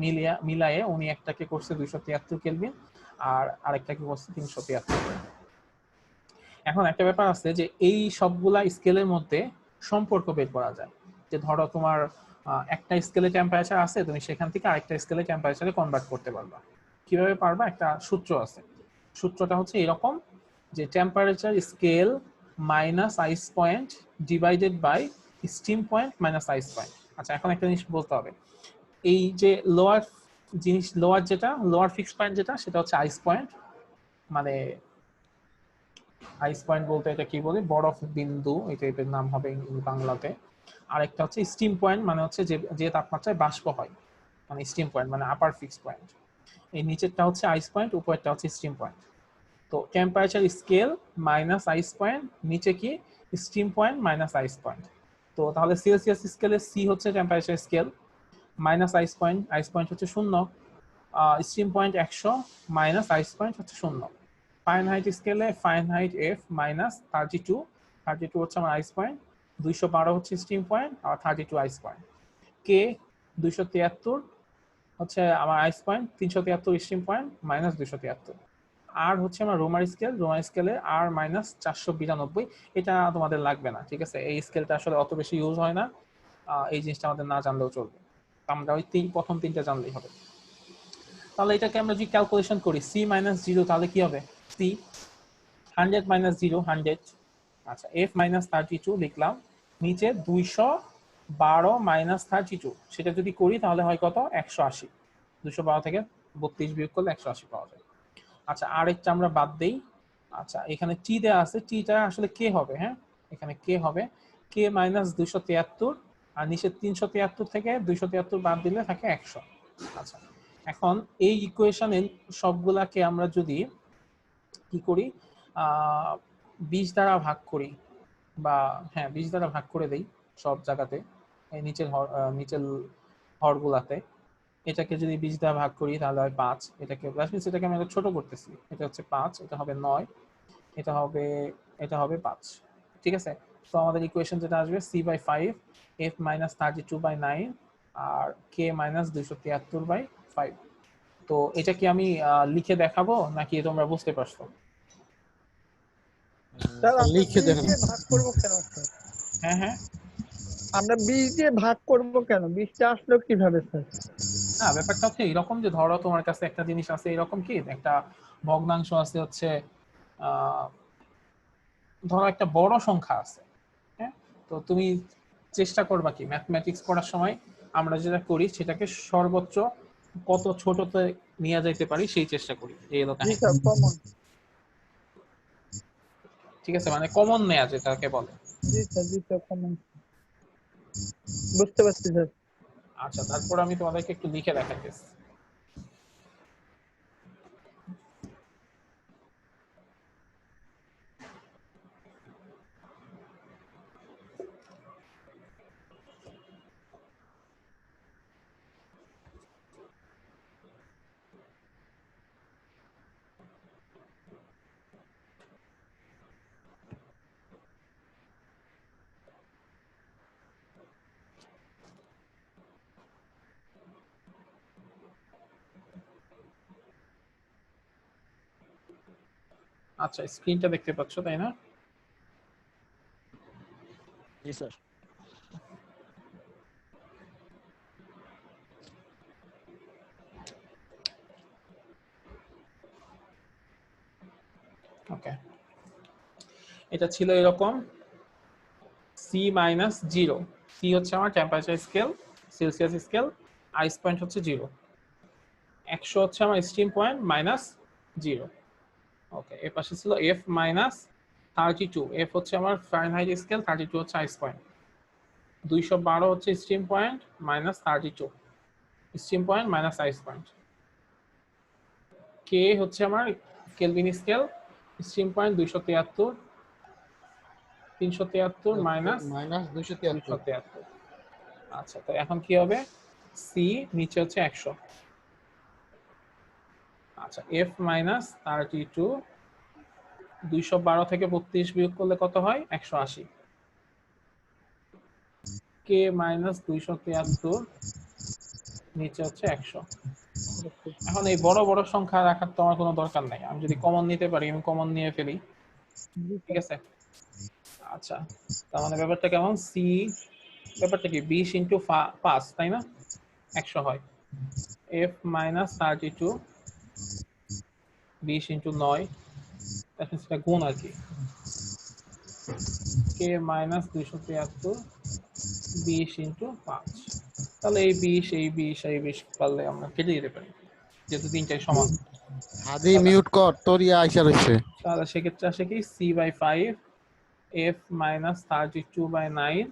মিলায়ে উনি একটাকে করছে 273 কেলভিন, আর আরেকটাকে করছে 373। এখন একটা ব্যাপার আছে যে এই সবগুলা স্কেলের মধ্যে সম্পর্ক বের করা যায়, যে ধরো তোমার একটা স্কেলে টেম্পারেচার আছে, তুমি সেখান থেকে আরেকটা স্কেলে টেম্পারেচারে কনভার্ট করতে পারবা। কিভাবে পারবা, একটা সূত্র আছে, সূত্রটা হচ্ছে এরকম যে temperature scale minus ice point divided by steam point minus ice point. আচ্ছা, এখন একটা জিনিস বলতে হবে, এই যে লোয়ার ফিক্সড পয়েন্ট যেটা, সেটা হচ্ছে আইস পয়েন্ট, মানে আইস পয়েন্ট বলতে এটা কি বলে, বরফ বিন্দু, এই টাইপের নাম হবে বাংলাতে। আরেকটা হচ্ছে স্টিম পয়েন্ট, মানে হচ্ছে যে তাপমাত্রায় বাষ্প হয়, মানে স্টিম পয়েন্ট মানে আপার ফিক্সড পয়েন্ট। এই নিচেরটা হচ্ছে আইস পয়েন্ট, উপরেরটা হচ্ছে স্টিম পয়েন্ট। তো temperature scale minus ice point, নিচে কি steam point minus ice point. তো তাহলে সেলসিয়াস স্কেলে সি হচ্ছে temperature scale, minus ice point হচ্ছে 0, stream point 100 minus ice point হচ্ছে 0। ফারেনহাইট স্কেলে ফারেনহাইট এফ মাইনাস 32, 32 হচ্ছে আমার আইস পয়েন্ট, 212 হচ্ছে স্ট্রিম পয়েন্ট, আর 32 আইস পয়েন্ট। কে 273 হচ্ছে আমার আইস পয়েন্ট, 373 স্ট্রিম পয়েন্ট মাইনাস 273। আর হচ্ছে আমার রোমার স্কেল, রোমার স্কেলে আর মাইনাস 492। এটা তোমাদের লাগবে না, ঠিক আছে, এই স্কেলটা আসলে অত বেশি ইউজ হয় না, এই জিনিসটা আমাদের না জানলেও চলবে, আমরা ওই প্রথম তিনটা জানলেই হবে। তাহলে এটাকে আমরা যদি ক্যালকুলেশন করি সি মাইনাস 0, তাহলে কি হবে? C 100 minus 0 100। আচ্ছা, এফ মাইনাস 32 লিখলাম, নিচে 212 মাইনাস 32, সেটা যদি করি তাহলে হয় কত? 180। 212 থেকে 32 বিয়োগ করলে 180 পাওয়া যায়। আচ্ছা, আরেকটা আমরা বাদ দেই। আচ্ছা, এখানে টি দেওয়া আছে, টিটা আসলে কে হবে? হ্যাঁ, এখানে কে হবে, কে মাইনাস 273, আর নিচে 373 থেকে 273 বাদ দিলে থাকে 100। আচ্ছা, এখন এই ইকুয়েশনের সবগুলাকে আমরা যদি কি করি, 20 দ্বারা ভাগ করি, বা হ্যাঁ 20 দ্বারা ভাগ করে দেই সব জায়গাতে, এই নিচের হরগুলাতে। এটাকে যদি 20 দ্বারা ভাগ করি তাহলে হয় 5, এটাকে এটাকে আমি ছোট করতেছি, এটা হচ্ছে 5, এটা হবে 9, এটা হবে 5, ঠিক আছে। তো আমাদের ইকুয়েশন যেটা আসবে c/5 f - 32/9 আর k - 273/5। তো এটা কি আমি লিখে দেখাবো নাকি তোমরা বুঝতে পারছো? স্যার আমরা লিখে 20 দেখেন। দিয়ে ভাগ করব কেন স্যার? হ্যাঁ হ্যাঁ, আমরা 20 দিয়ে ভাগ করব কেন? 20টা আসলো কিভাবে স্যার? না ব্যাপারটা হচ্ছে এরকম যে ধরো তোমার কাছে একটা জিনিস আছে, এরকম কি একটা ভগ্নাংশ আছে হচ্ছে, ধরো একটা বড় সংখ্যা আছে, হ্যাঁ, তো তুমি চেষ্টা করবা কি ম্যাথমেটিক্স করার সময় আমরা যেটা করি সেটাকে সর্বোচ্চ কত ছোটতে নিয়ে যেতে পারি সেই চেষ্টা করি, এই হলো জি কাহিনী, স্যার, কমন। ঠিক আছে, মানে কমন নেয়া যেটাকে বলে। জি স্যার, কমন। বুঝতে পারছি স্যার। আচ্ছা, তারপর আমি তোমাদেরকে একটু লিখে দেখাইতেছি। আচ্ছা, স্ক্রিনটা দেখতে পাচ্ছ তাই না? জি স্যার। ওকে, এটা ছিল এরকম c-0, সি হচ্ছে আমার টেম্পারেচার স্কেল, সেলসিয়াস স্কেল, আইস পয়েন্ট হচ্ছে 0, 100 হচ্ছে আমার স্টিম পয়েন্ট মাইনাস 0। ওকে, এর পাশে ছিল এফ মাইনাস 32, এফ হচ্ছে আমার ফারেনহাইট স্কেল, 32 হচ্ছে আইস পয়েন্ট, 212 হচ্ছে steam point minus 32 steam point minus ice point. কে হচ্ছে আমার Kelvin scale, steam point 273, 373 minus 273। আচ্ছা, তো এখন কি হবে, সি নিচে হচ্ছে 100। আচ্ছা, এফ মাইনাস 32, 212 থেকে 32 বিয়োগ করলে কত হয়? 180। কে মাইনাস 273, নিচে হচ্ছে 100। এখন এই বড় বড় সংখ্যা রাখার তো আমার কোনো দরকার নাই, আমি যদি কমন নিতে পারি আমি কমন নিয়ে ফেলি, ঠিক আছে। আচ্ছা, তার মানে ব্যাপারটা কেমন, সি ব্যাপারটা কি 20 ইন্টু 5 তাই না, 100 হয়। এফ মাইনাস 32 20 ইন্টু 9, এখন সেটা গুণ আর কি, কে মাইনাস 273 20 ইন্টু 5, তাহলে এই 20 এই 20 এই 20 পারলে আমরা কেটে দিতে পারি যেহেতু তিনটাই সমান। হাদি মিউট কর, তোর ইয়া আইসা রইছে। তাহলে সেক্ষেত্রে আসে কি c/5 f মাইনাস 32/9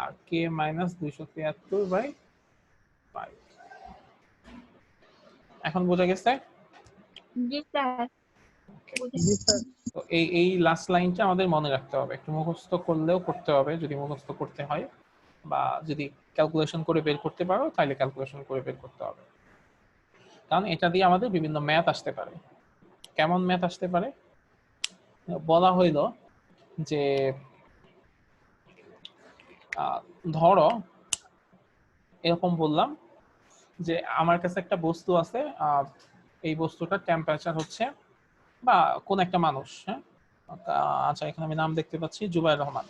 আর k মাইনাস 273/5। এখন বোঝা গেছে? জি স্যার। জি স্যার। তো এই লাস্ট লাইনটা আমাদের মনে রাখতে হবে, একটু মুখস্থ করলেও করতে হবে যদি মুখস্থ করতে হয়, বা যদি ক্যালকুলেশন করে বের করতে পারো তাহলে ক্যালকুলেশন করে বের করতে হবে। কারণ এটা দিয়ে আমাদের বিভিন্ন ম্যাথ আসতে পারে। কেমন ম্যাথ আসতে পারে? বলা হইল যে ধরো এরকম বললাম যে আমার কাছে একটা বস্তু আছে, এই বস্তুটার টেম্পারেচার হচ্ছে, বা কোন একটা মানুষ, হ্যাঁ, আচ্ছা এখানে আমি নাম দেখতে পাচ্ছি জুবাইর রহমান।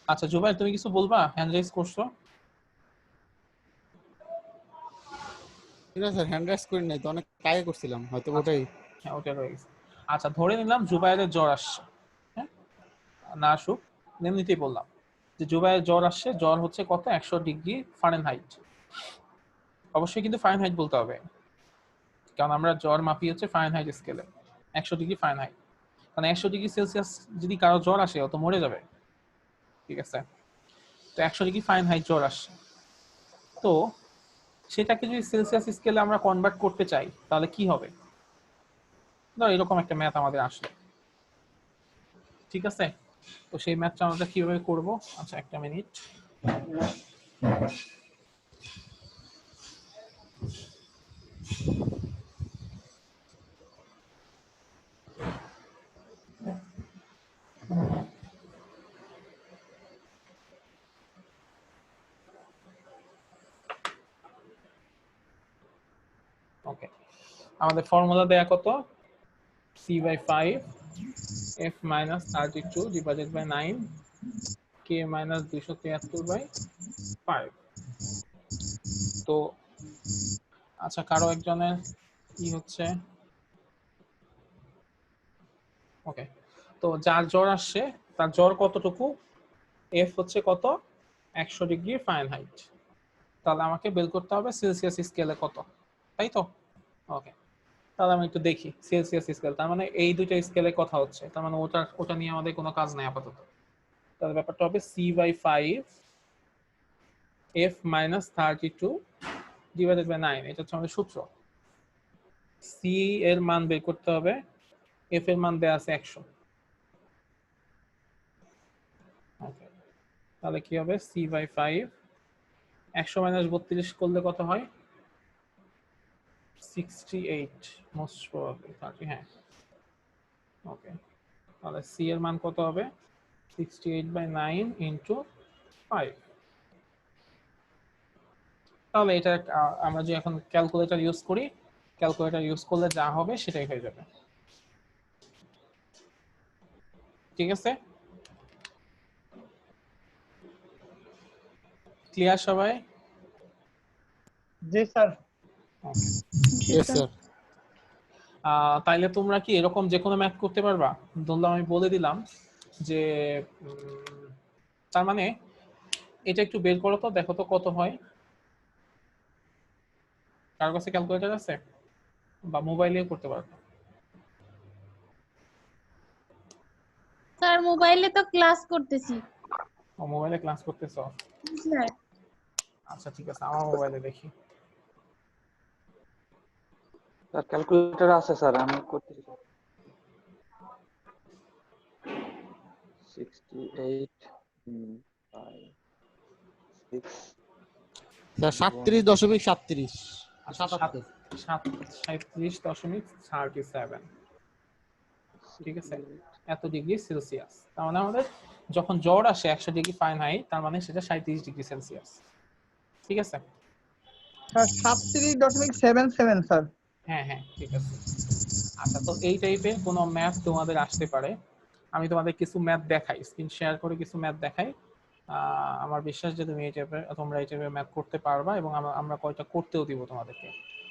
আচ্ছা জুবাইর, তুমি কিছু বলবা? হ্যান্ড রেজ করছো। ঠিক আছে স্যার, হ্যান্ড রাইজ করি নাই তো, অনেক আগে করছিলাম হয়তো ওটাই। হ্যাঁ ওটা রয়ে গেছে। আচ্ছা ধরে নিলাম জুবাইরের জ্বর আসছে, হ্যাঁ, না আসুক, এমনিতেই বললাম যে জুবাইরের জ্বর আসছে, জ্বর হচ্ছে কত, 100 ডিগ্রি ফারেনহাইট। অবশ্যই কিন্তু ফারেনহাইট বলতে হবে, কারণ আমরা জ্বর মাপি হচ্ছে ফারেনহাইট স্কেলে, 100 ডিগ্রি ফারেনহাইট। কারণ 100 ডিগ্রি সেলসিয়াস যদি কারো জ্বর আসে ও তো মরে যাবে, ঠিক আছে? তো 100 ডিগ্রি ফারেনহাইট জ্বর আসছে, তো সেটাকে যদি সেলসিয়াস স্কেলে আমরা কনভার্ট করতে চাই তাহলে কি হবে? ধর এরকম একটা ম্যাথ আমাদের আসলো, ঠিক আছে? তো সেই ম্যাথটা আমরা কিভাবে করব? আচ্ছা একটা মিনিট। ওকে, আমাদের ফর্মুলা দেয়া কত, c/5 f - 32 divided by 9 k - 273/5। তো আচ্ছা কারো একজনের কি হচ্ছে, ওকে, তো যার জ্বর আসছে তার জ্বর কতটুকু, f হচ্ছে কত, 100 ডিগ্রি ফারেনহাইট, তাহলে আমাকে বের করতে হবে সেলসিয়াস স্কেলে কত, তাই তো? ওকে, তাহলে আমি একটু দেখি সেলসিয়াস স্কেল, তার মানে এই দুইটা স্কেলে কথা হচ্ছে, তার মানে ওটা নিয়ে আমাদের কোনো কাজ নাই আপাতত। তাহলে ব্যাপারটা হবে c/5 f - 32 ডিভাইডেড বাই 9, এটা হচ্ছে আমাদের সূত্র। c এর মান বের করতে হবে, f এর মান দেয়া আছে 100। ওকে, তাহলে কি হবে, c/5 100 - 32 করলে কত হয়, 68, মোস্ট প্রবাবলি 30, হ্যাঁ। ওকে, তাহলে c এর মান কত হবে, 68/9 ইনটু 5। তাহলে এটা আমরা যে এখন ক্যালকুলেটর ইউজ করি, ক্যালকুলেটর ইউজ করলে যা হবে সেটাই হয়ে যাবে, ঠিক আছে? ক্লিয়ার সবাই? জি স্যার। Yes sir. তাইলে তোমরা কি এরকম যে কোনো ম্যাথ করতে পারবা? ধরলাম আমি বলে দিলাম যে তার মানে এটা একটু বের করো তো, দেখো তো কত হয়। কার কাছে ক্যালকুলেটর আছে বা মোবাইলেও করতে পারবে? স্যার মোবাইলে তো ক্লাস করতেছি। ও মোবাইলে ক্লাস করতেছো? স্যার আচ্ছা ঠিক আছে, আমার মোবাইলে দেখি। স্যার ক্যালকুলেটর আছে স্যার, আমি করতেছি। 68 5 6 স্যার 37.37 77। 37.37, ঠিক আছে? এত ডিগ্রি সেলসিয়াস, তার মানে আমাদের যখন জ্বর আসে 100 ডিগ্রি ফারেনহাইট, তার মানে সেটা 37 ডিগ্রি সেলসিয়াস, ঠিক আছে? Sir 37.77 sir. হ্যাঁ হ্যাঁ ঠিক আছে। আচ্ছা, তো এই টাইপের কোনো ম্যাথ তোমাদের আসতে পারে, আমি তোমাদের কিছু ম্যাথ দেখাই, স্ক্রিন শেয়ার করে কিছু ম্যাথ দেখাই। আমার বিশ্বাস যে তোমরা এই টাইপের ম্যাথ করতে পারবা, এবং আমরা কয়টা করতেও দিব তোমাদেরকে।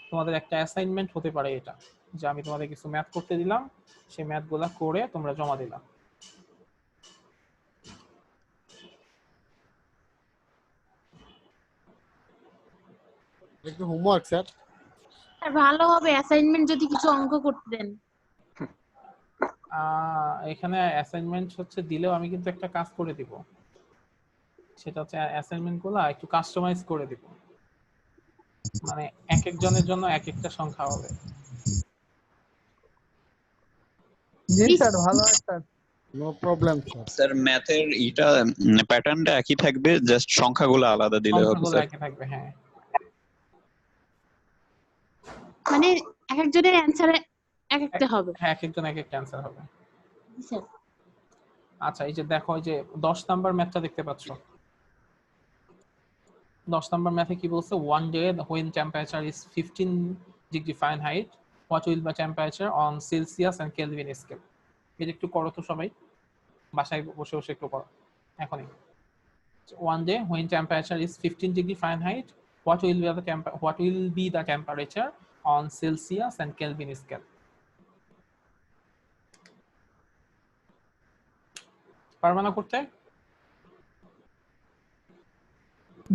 তোমাদের একটা অ্যাসাইনমেন্ট হতে পারে এটা, যে আমি তোমাদের কিছু ম্যাথ করতে দিলাম, সেই ম্যাথগুলা করে তোমরা জমা দিলাম। একটু হোমওয়ার্ক স্যার। ভালো হবে অ্যাসাইনমেন্ট যদি কিছু অঙ্ক করতে দেন। এখানে অ্যাসাইনমেন্ট হচ্ছে দিলেও আমি কিন্তু একটা কাজ করে দিব, সেটা হচ্ছে অ্যাসাইনমেন্ট গুলা একটু কাস্টমাইজ করে দিব, মানে এক একজনের জন্য এক একটা সংখ্যা হবে। জি স্যার, ভালো হয় sir. No problem sir. Sir ম্যাথের প্যাটার্নটা একই থাকবে, জাস্ট সংখ্যাগুলো আলাদা দিলে হবে সংখ্যাগুলো স্যার। একই থাকবে, হ্যাঁ। মানে এক একজনের অ্যানসার এক একটা হবে। হ্যাঁ, এক একজন এক একটা অ্যান্সার হবে। জি স্যার। আচ্ছা, এই যে দেখো, এই যে 10 নাম্বার ম্যাথটা দেখতে পাচ্ছ। 10 নাম্বার ম্যাথে কি বলছে? One day when temperature is 15 degree Fahrenheit, what will be temperature on Celsius and Kelvin scale? এটা একটু করো তো সবাই, বাসায় বসে বসে একটু করো এখনই। One day when temperature is 15 degree Fahrenheit, what will be the temperature on Celsius and Kelvin scale? পারবে না করতে?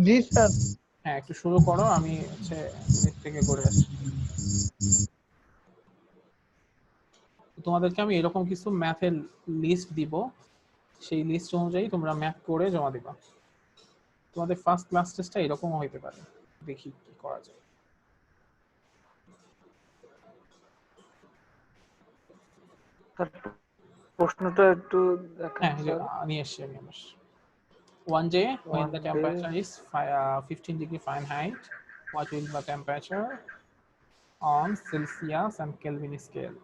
জি স্যার। হ্যাঁ, একটু শুরু করো, আমি হচ্ছে নেট থেকে করে আসি। তোমাদেরকে আমি এরকম কিছু ম্যাথের লিস্ট দিব, সেই লিস্ট অনুযায়ী তোমরা ম্যাথ করে জমা দিবা। তোমাদের ফার্স্ট ক্লাস টেস্টটা এরকমও হইতে পারে, দেখি কি করা যায়। প্রশ্নটা একটু দেখেন হ্যাঁ, স্যার। নিয়ে এসছি আমি আমার। One day when the temperature is 15 degree Fahrenheit, what will the temperature on Celsius and Kelvin scale?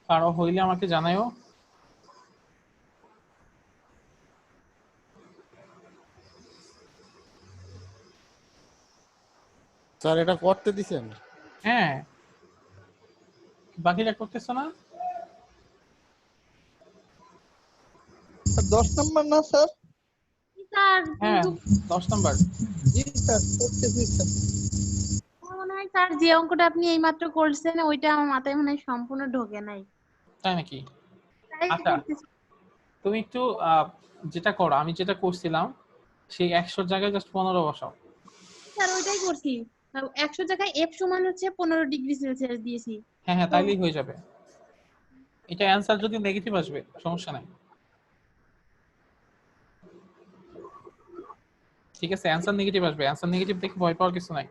কারো হইলে আমাকে জানাও। স্যার এটা করতে দিছেন? হ্যাঁ, বাকিটা করতেছো না? 10 নম্বর না স্যার? স্যার হ্যাঁ, কিন্তু 10 নাম্বার। জি স্যার, করতেছি স্যার। আমার মনে হয় স্যার যে অঙ্কটা আপনি এইমাত্র করছেন ওইটা আমার মাথায় মনে হয় সম্পূর্ণ ঢোকে নাই। তাই নাকি? তাই আচ্ছা, করতেছি। তুমি একটু যেটা করো, আমি যেটা করছিলাম সেই 100 জায়গায় জাস্ট 15 বসাও। স্যার ওইটাই করছি। 100 জায়গায় f সমান হচ্ছে 15 ডিগ্রি সেলসিয়াস দিয়েছি। হ্যাঁ হ্যাঁ, তাইলেই হয়ে যাবে। এটা অ্যান্সার যদি নেগেটিভ আসবে সমস্যা নাই। ঠিক আছে, অ্যান্সার নেগেটিভ আসবে, অ্যান্সার নেগেটিভ দেখে ভয় পাওয়ার কিছু নাই।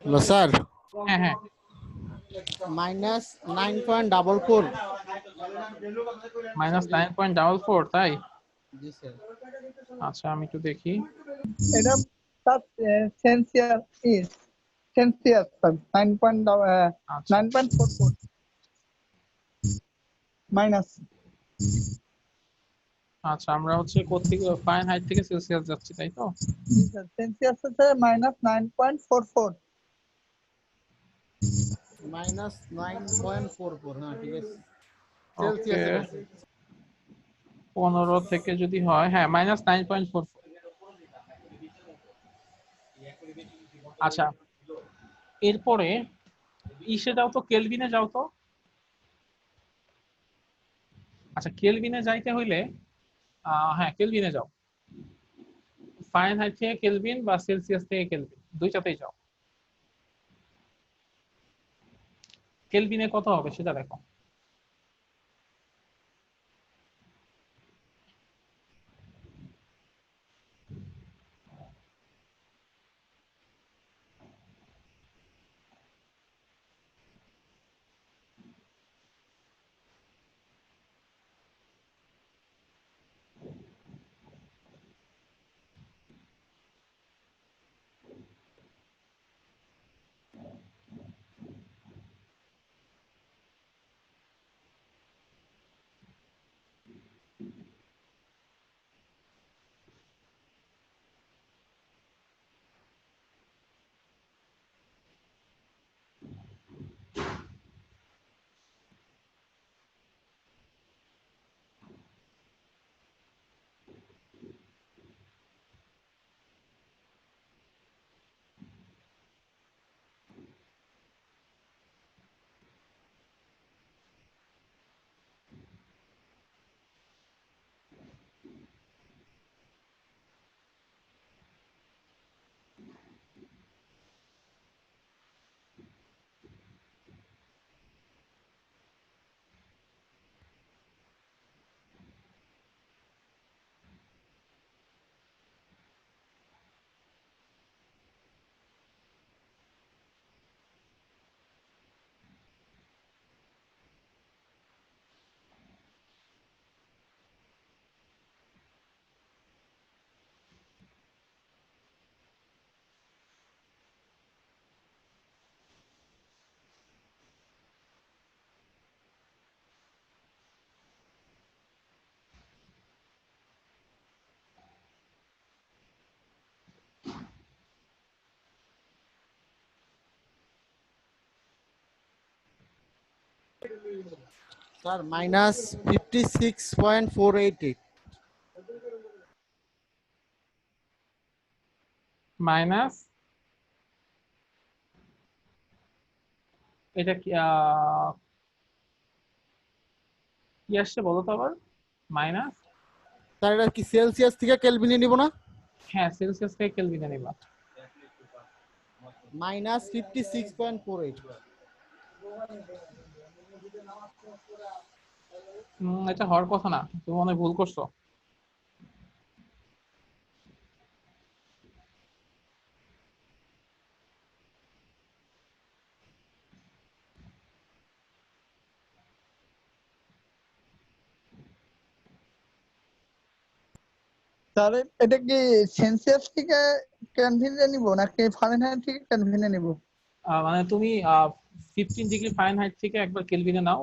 হ্যালো স্যার, হ্যাঁ হ্যাঁ -9.44। -9.44, তাই? জি স্যার। আচ্ছা আমি একটু দেখি। এটা তার সেলসিয়াস সেলসিয়াস স্যার 9.44 আচ্ছা মাইনাস। আচ্ছা আমরা হচ্ছে কোত্থেকে ফারেনহাইট থেকে সেলসিয়াস যাচ্ছি, তাই তো? জি স্যার, সেলসিয়াস হচ্ছে -9.44। -9.44, হ্যাঁ ঠিক আছে। ওকে, সেলসিয়াসে গেছে। 15 থেকে যদি হয়, হ্যাঁ -9.44। আচ্ছা এরপরে ইসে যাও তো, কেলভিনে যাও তো। আচ্ছা কেলভিনে যাইতে হইলে হ্যাঁ কেলভিনে যাও। ফারেনহাইট থেকে কেলভিন বা সেলসিয়াস থেকে কেলভিন, দুইটাতেই যাও। কেলভিনে কত হবে সেটা দেখো। স্যার -56.488। মাইনাস, এটা কি কি আসছে বলো তো আবার। মাইনাস, স্যার এটা কি সেলসিয়াস থেকে কেলভিনে নিব না? হ্যাঁ সেলসিয়াস থেকে কেলভিনে নিবা। -56.48। এটা হওয়ার কথা না, তুমি মনে হয় ভুল করছো। তাহলে এটা কি সেলসিয়াস থেকে কেলভিনে নিব নাকি ফারেনহাইট থেকে কেলভিনে নিব? মানে তুমি 15 ডিগ্রি ফারেনহাইট থেকে একবার কেলভিনে নাও,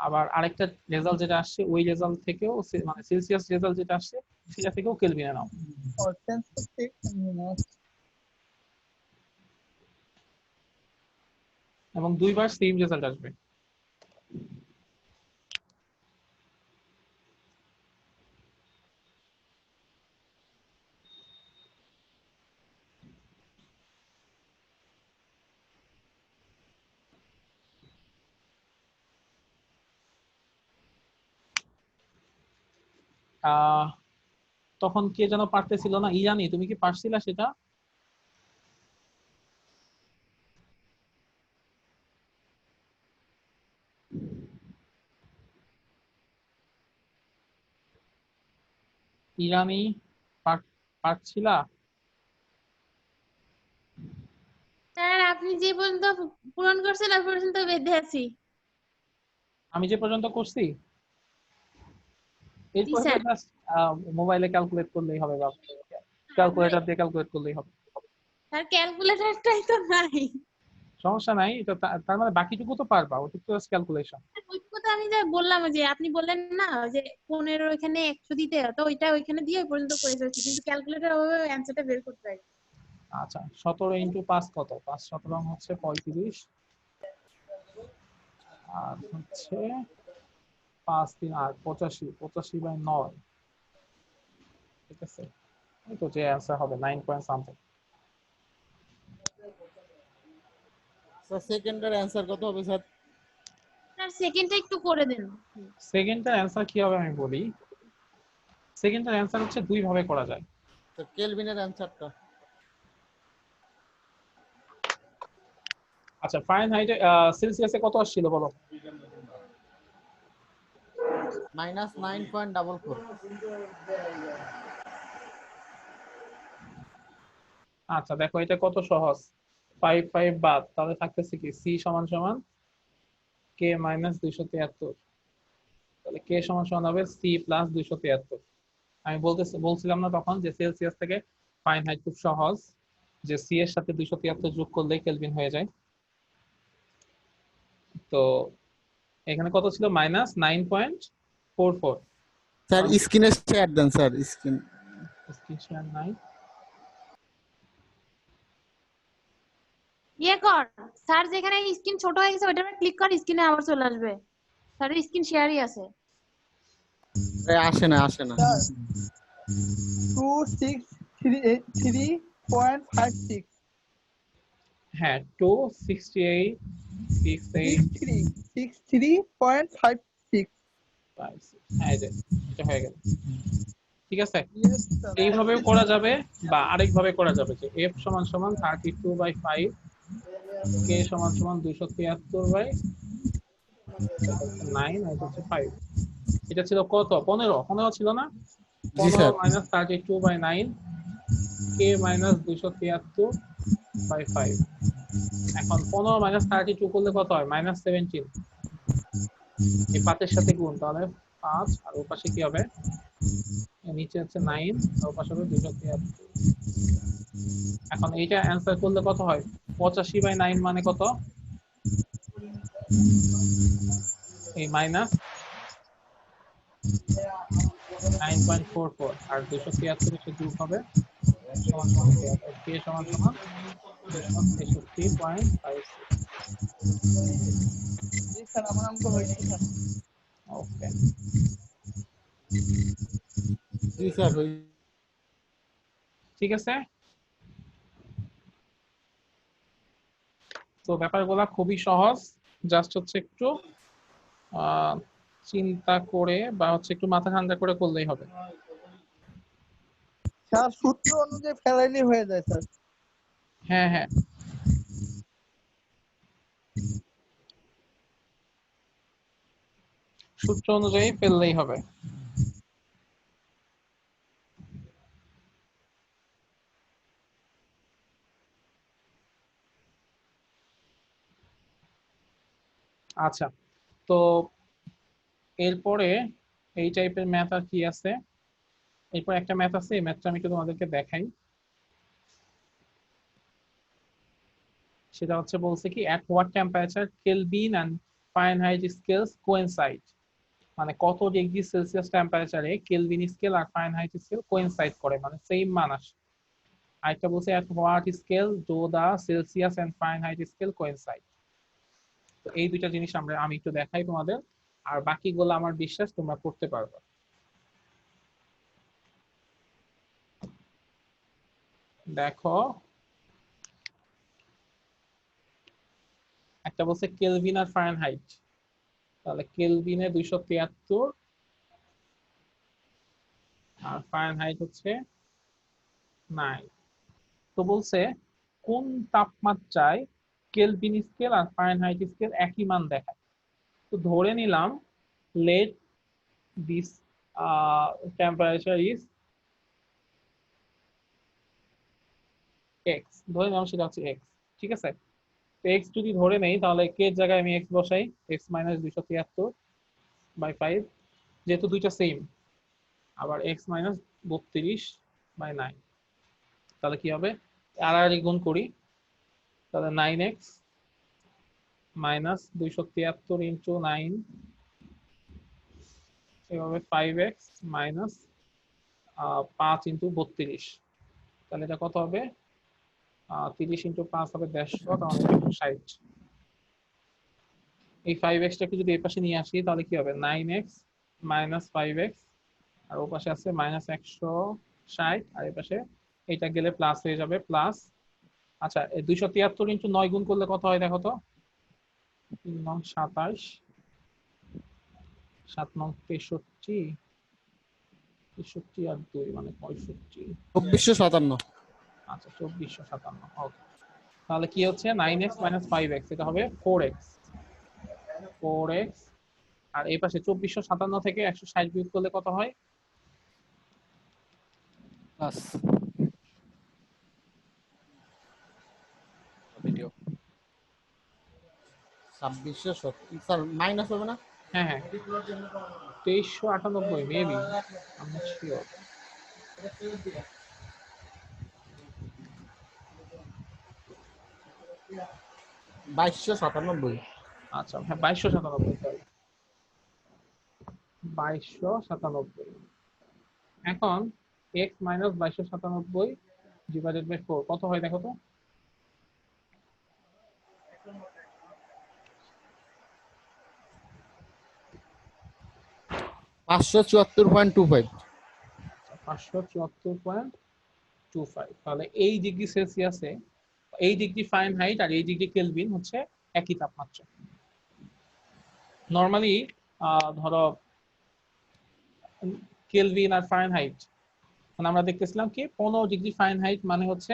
আবার আরেকটা রেজাল্ট যেটা আসছে ওই রেজাল্ট থেকেও মানে সেলসিয়াস রেজাল্ট যেটা আসছে সেটা থেকেও কেলভিনে নাও, ও সেলসিয়াস থেকে কেলভিনে। এবং দুইবার সেম রেজাল্ট আসবে। আহ তখন কে যেন পারতেছিল না, জানি তুমি কি পারছিলা সেটা? ইরানি পারছিলা? স্যার আপনি যে পর্যন্ত পূরণ করছেন ওই পর্যন্ত বেঁধে আছি। আমি যে পর্যন্ত করছি জি এরপরে স্যার। জাস্ট মোবাইলে ক্যালকুলেট করলেই হবে বা ক্যালকুলেটর দিয়ে ক্যালকুলেট করলেই হবে। স্যার ক্যালকুলেটরটাই তো নাই। সমস্যা নাই, এটা তার মানে বাকিটুকু তো পারবা, ওটুকু তো জাস্ট ক্যালকুলেশন। ওইটুকু তো আমি যা বললাম যে আপনি বললেন না যে 15 এখানে 100 দিতে, তো ওইটা ওইখানে দিয়ে ওই পর্যন্ত করে ফেলছি, কিন্তু ক্যালকুলেটর ওভাবে অ্যানসারটা বের করতে হয়। আচ্ছা 17 ইন্টু 5 কত? 5 17 হচ্ছে 35, আর হচ্ছে 5 3 8 85, 85 বাই 9, ঠিক আছে? এই তো যে অ্যান্সার হবে 9 পয়েন্ট সামথিং। স্যার সেকেন্ডের অ্যান্সার কত হবে স্যার? স্যার সেকেন্ডটা একটু করে দেন। সেকেন্ডের অ্যান্সার কি হবে আমি বলি। সেকেন্ডের অ্যান্সার হচ্ছে দুই ভাবে করা যায়। তো কেলভিনের অ্যান্সারটা আচ্ছা ফারেনহাইটে সেলসিয়াসে কত আসছিল বলো? -9.44। আচ্ছা দেখো এটা কত সহজ, 5 5 বাদ, তাহলে থাকতেছে কি সি সমান সমান কে মাইনাস 273, তাহলে কে সমান সমান হবে সি প্লাস 273। আমি বলছিলাম না তখন যে সেলসিয়াস থেকে ফারেনহাইট খুব সহজ, যে সি এর সাথে 273 যোগ করলে কেলভিন হয়ে যায়। তো এখানে কত ছিল? -9.44। স্যার স্ক্রিনে শেয়ার দেন স্যার, স্ক্রিন স্ক্রিন নাই। ইয়ে কর স্যার, যেখানে স্ক্রিন ছোট হয়ে গেছে ওইটার উপর ক্লিক কর, স্ক্রিনে আবার চলে আসবে। স্যার স্ক্রিন শেয়ারই আছে। আসে না আসে না। 263.56 হ্যাঁ 268 63.56 হ্যাঁ এই যে এটা হয়ে গেল, ঠিক আছে? এইভাবেও করা যাবে বা আরেকভাবে করা যাবে যে f সমান সমান 32/5, k সমান সমান 273/9, আর এটা হচ্ছে 5। এটা ছিল কত? 15 ছিল না? জি স্যার। 15 - 32/9, k - 273/5। এখন 15 - 32 করলে কত হয়? -17। এই 5 এর সাথে গুণ, তাহলে 5, আর ওর পাশে কি হবে? নিচে হচ্ছে 9, আর ওর পাশে হবে 273। এখন এইটা অ্যান্সার করলে কত হয়? 85/9 মানে কত? এই মাইনাস 9.44, আর 273 এসে যোগ হবে সমান সমান কে সমান সমান 263.56। জি স্যার, আমার অঙ্ক হয়েছে স্যার। ওকে জি স্যার ঠিক আছে। তো ব্যাপারগুলো খুবই সহজ, জাস্ট হচ্ছে একটু চিন্তা করে বা হচ্ছে একটু মাথা ঠান্ডা করে করলেই হবে। স্যার সূত্র অনুযায়ী ফেলাইলে হয়ে যায় স্যার। হ্যাঁ হ্যাঁ সূত্র অনুযায়ী ফেললেই হবে। আচ্ছা তো এরপরে এই টাইপের ম্যাথ আর কি আছে? এরপর একটা ম্যাথ আছে, এই ম্যাথটা আমি একটু তোমাদেরকে দেখাই। সেটা হচ্ছে বলছে কি at what temperature Kelvin and Fahrenheit scales coincide, মানে কত ডিগ্রি সেলসিয়াস টেম্পারেচারে কেলভিন স্কেল আর ফারেনহাইট স্কেল কোইনসাইড করে, মানে সেম মান আসে। আরেকটা বলছে at what scale do the Celsius and Fahrenheit scale coincide। তো এই দুইটা জিনিস আমি একটু দেখাই তোমাদের, আর বাকিগুলো আমার বিশ্বাস তোমরা করতে পারবে। দেখো একটা বলছে কেলভিন আর ফারেনহাইট, তাহলে কেলভিনে 273 আর ফারেনহাইট হচ্ছে 9। তো বলছে কোন তাপমাত্রায় কেলভিন স্কেল আর ফারেনহাইট স্কেল একই মান দেখায়। তো ধরে নিলাম let this temperature is x, ধরে নিলাম সেটা হচ্ছে এক্স। ঠিক আছে? তো এক্স যদি ধরে নেই তাহলে কে এর জায়গায় আমি এক্স বসাই, এক্স মাইনাস 273 বাই 5, যেহেতু দুইটা সেম, আবার এক্স মাইনাস 32 বাই 9, তাহলে কি হবে, আর গুণ করি, তাহলে 9x মাইনাস 273 ইন্টু 9, এভাবে 5x মাইনাস 5 ইন্টু 32, তাহলে এটা কত হবে, 30 ইন্টু 5 হবে 150, তাহলে 160। এই 5x টাকে যদি এই পাশে নিয়ে আসি তাহলে কি হবে, 9x মাইনাস 5x, আর ও পাশে আছে মাইনাস 160, আর এই পাশে এটা গেলে প্লাস হয়ে যাবে, প্লাস। আচ্ছা, 273 ইন্টু 9 গুণ করলে কত হয় দেখো তো, 3 নং 27, 7 নং 63, 63 আর 2 মানে 65। 2457। আচ্ছা 2457, ওকে। তাহলে কি হচ্ছে, 9x মাইনাস 5x, এটা হবে 4x, 4x, আর এই পাশে 2457 থেকে 160 বিয়োগ করলে কত হয়, প্লাস ভিডিও 2670 স্যার মাইনাস হবে না? হ্যাঁ হ্যাঁ 2398 মেবি, আমি শিওর। 2297। আচ্ছা হ্যাঁ 2297, সরি 2297। এখন x মাইনাস 2297 ডিভাইডেড বাই 4 কত হয় দেখো তো, 574.25। 574.25। তাহলে এই ডিগ্রি সেলসিয়াসে, এই ডিগ্রি ফারেনহাইট আর এই ডিগ্রি কেলভিন হচ্ছে একই তাপমাত্রা। নরমালি ধরো কেলভিন আর ফারেনহাইট, মানে আমরা দেখতেছিলাম কি 15 ডিগ্রি ফারেনহাইট মানে হচ্ছে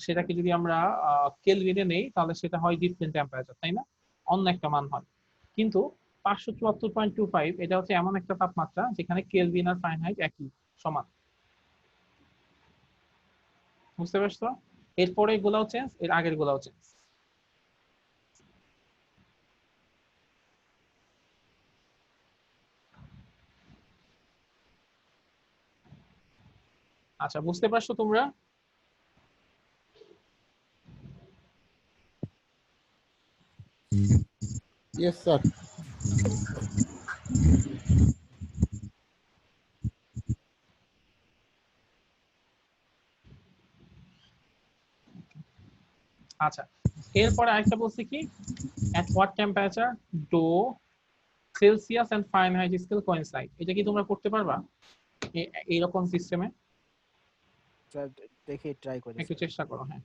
সেটাকে যদি আমরা কেলভিনে নেই তাহলে সেটা হয় ডিফারেন্ট টেম্পারেচার, তাই না, অন্য একটা মান হয়। কিন্তু 574.25 এটা হচ্ছে এমন একটা তাপমাত্রা যেখানে কেলভিন আর ফারেনহাইট একই সমান। বুঝতে পারছো? এরপরে গুলাও চেঞ্জ, এর আগের গুলাও চেঞ্জ। আচ্ছা বুঝতে পারছো তোমরা? Yes sir. আচ্ছা এরপরে আরেকটা বলছি কি, at what temperature do Celsius and Fahrenheit scale coincide, এটা কি তোমরা করতে পারবা এইরকম সিস্টেমে? দেখি ট্রাই করি একটু চেষ্টা করো, হ্যাঁ।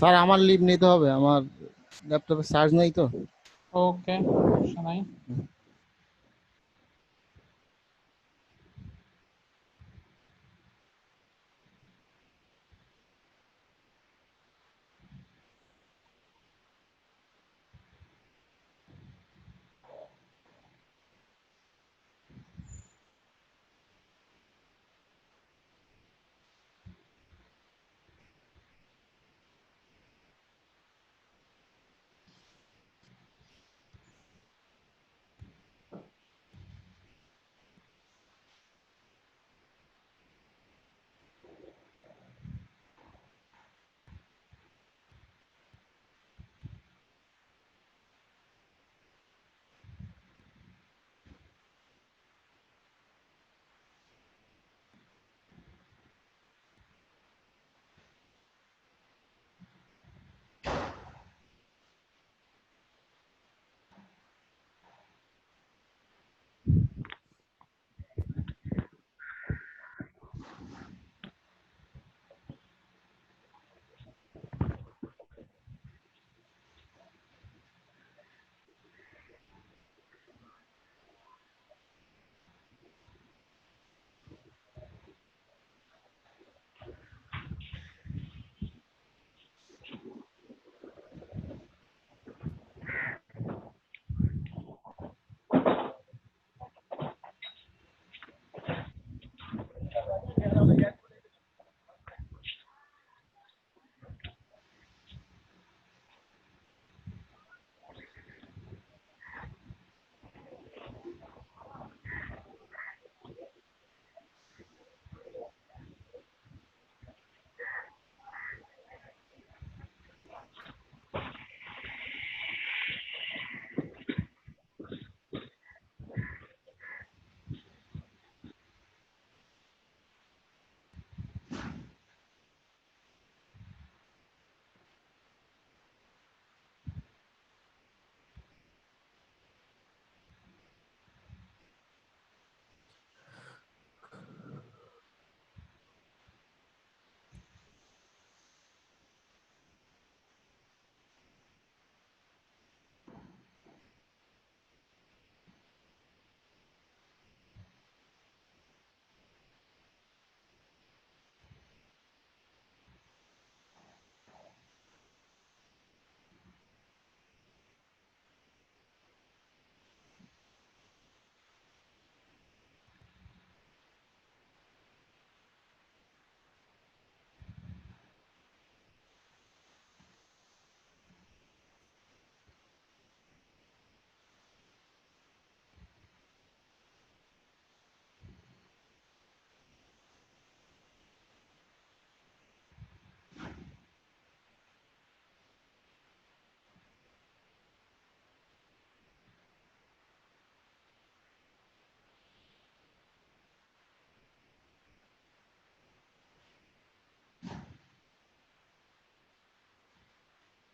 স্যার আমার লিভ নিতে হবে, আমার ল্যাপটপে চার্জ নেই তো। ওকে, সমস্যা নাই।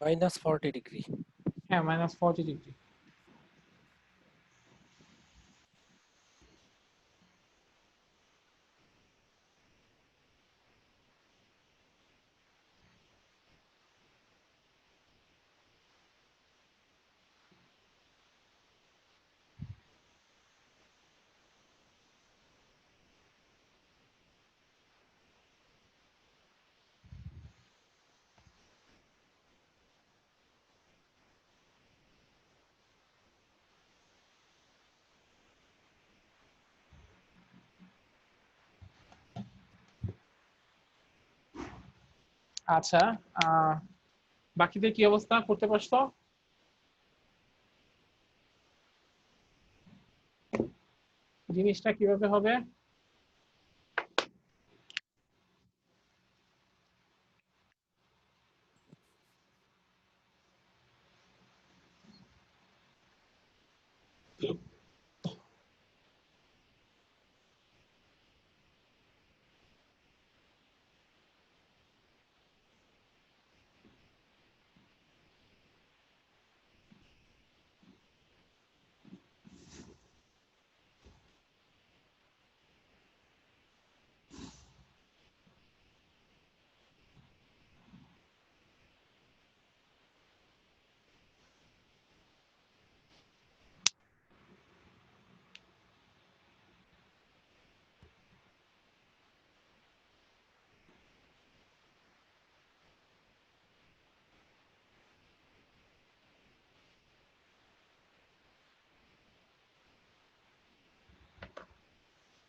-40 ডিগ্রি। হ্যাঁ -40 ডিগ্রি। আচ্ছা, বাকিদের কি অবস্থা, করতে পারছো? জিনিসটা কিভাবে হবে?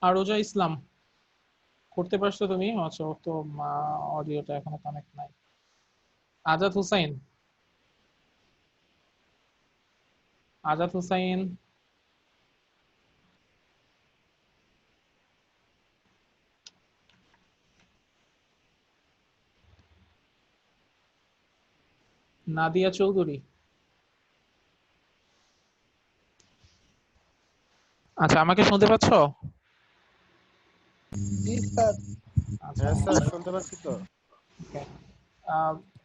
আরোজা ইসলাম, করতে পারছো তুমি? আচ্ছা, ওর তো অডিওটা এখনো কানেক্ট নাই। আজাদ হুসাইন, আজাদ হুসাইন, নাদিয়া চৌধুরী। আচ্ছা, আমাকে শুনতে পাচ্ছ? জি স্যার। আচ্ছা, হ্যাঁ স্যার, শুনতে পাচ্ছি তো। okay.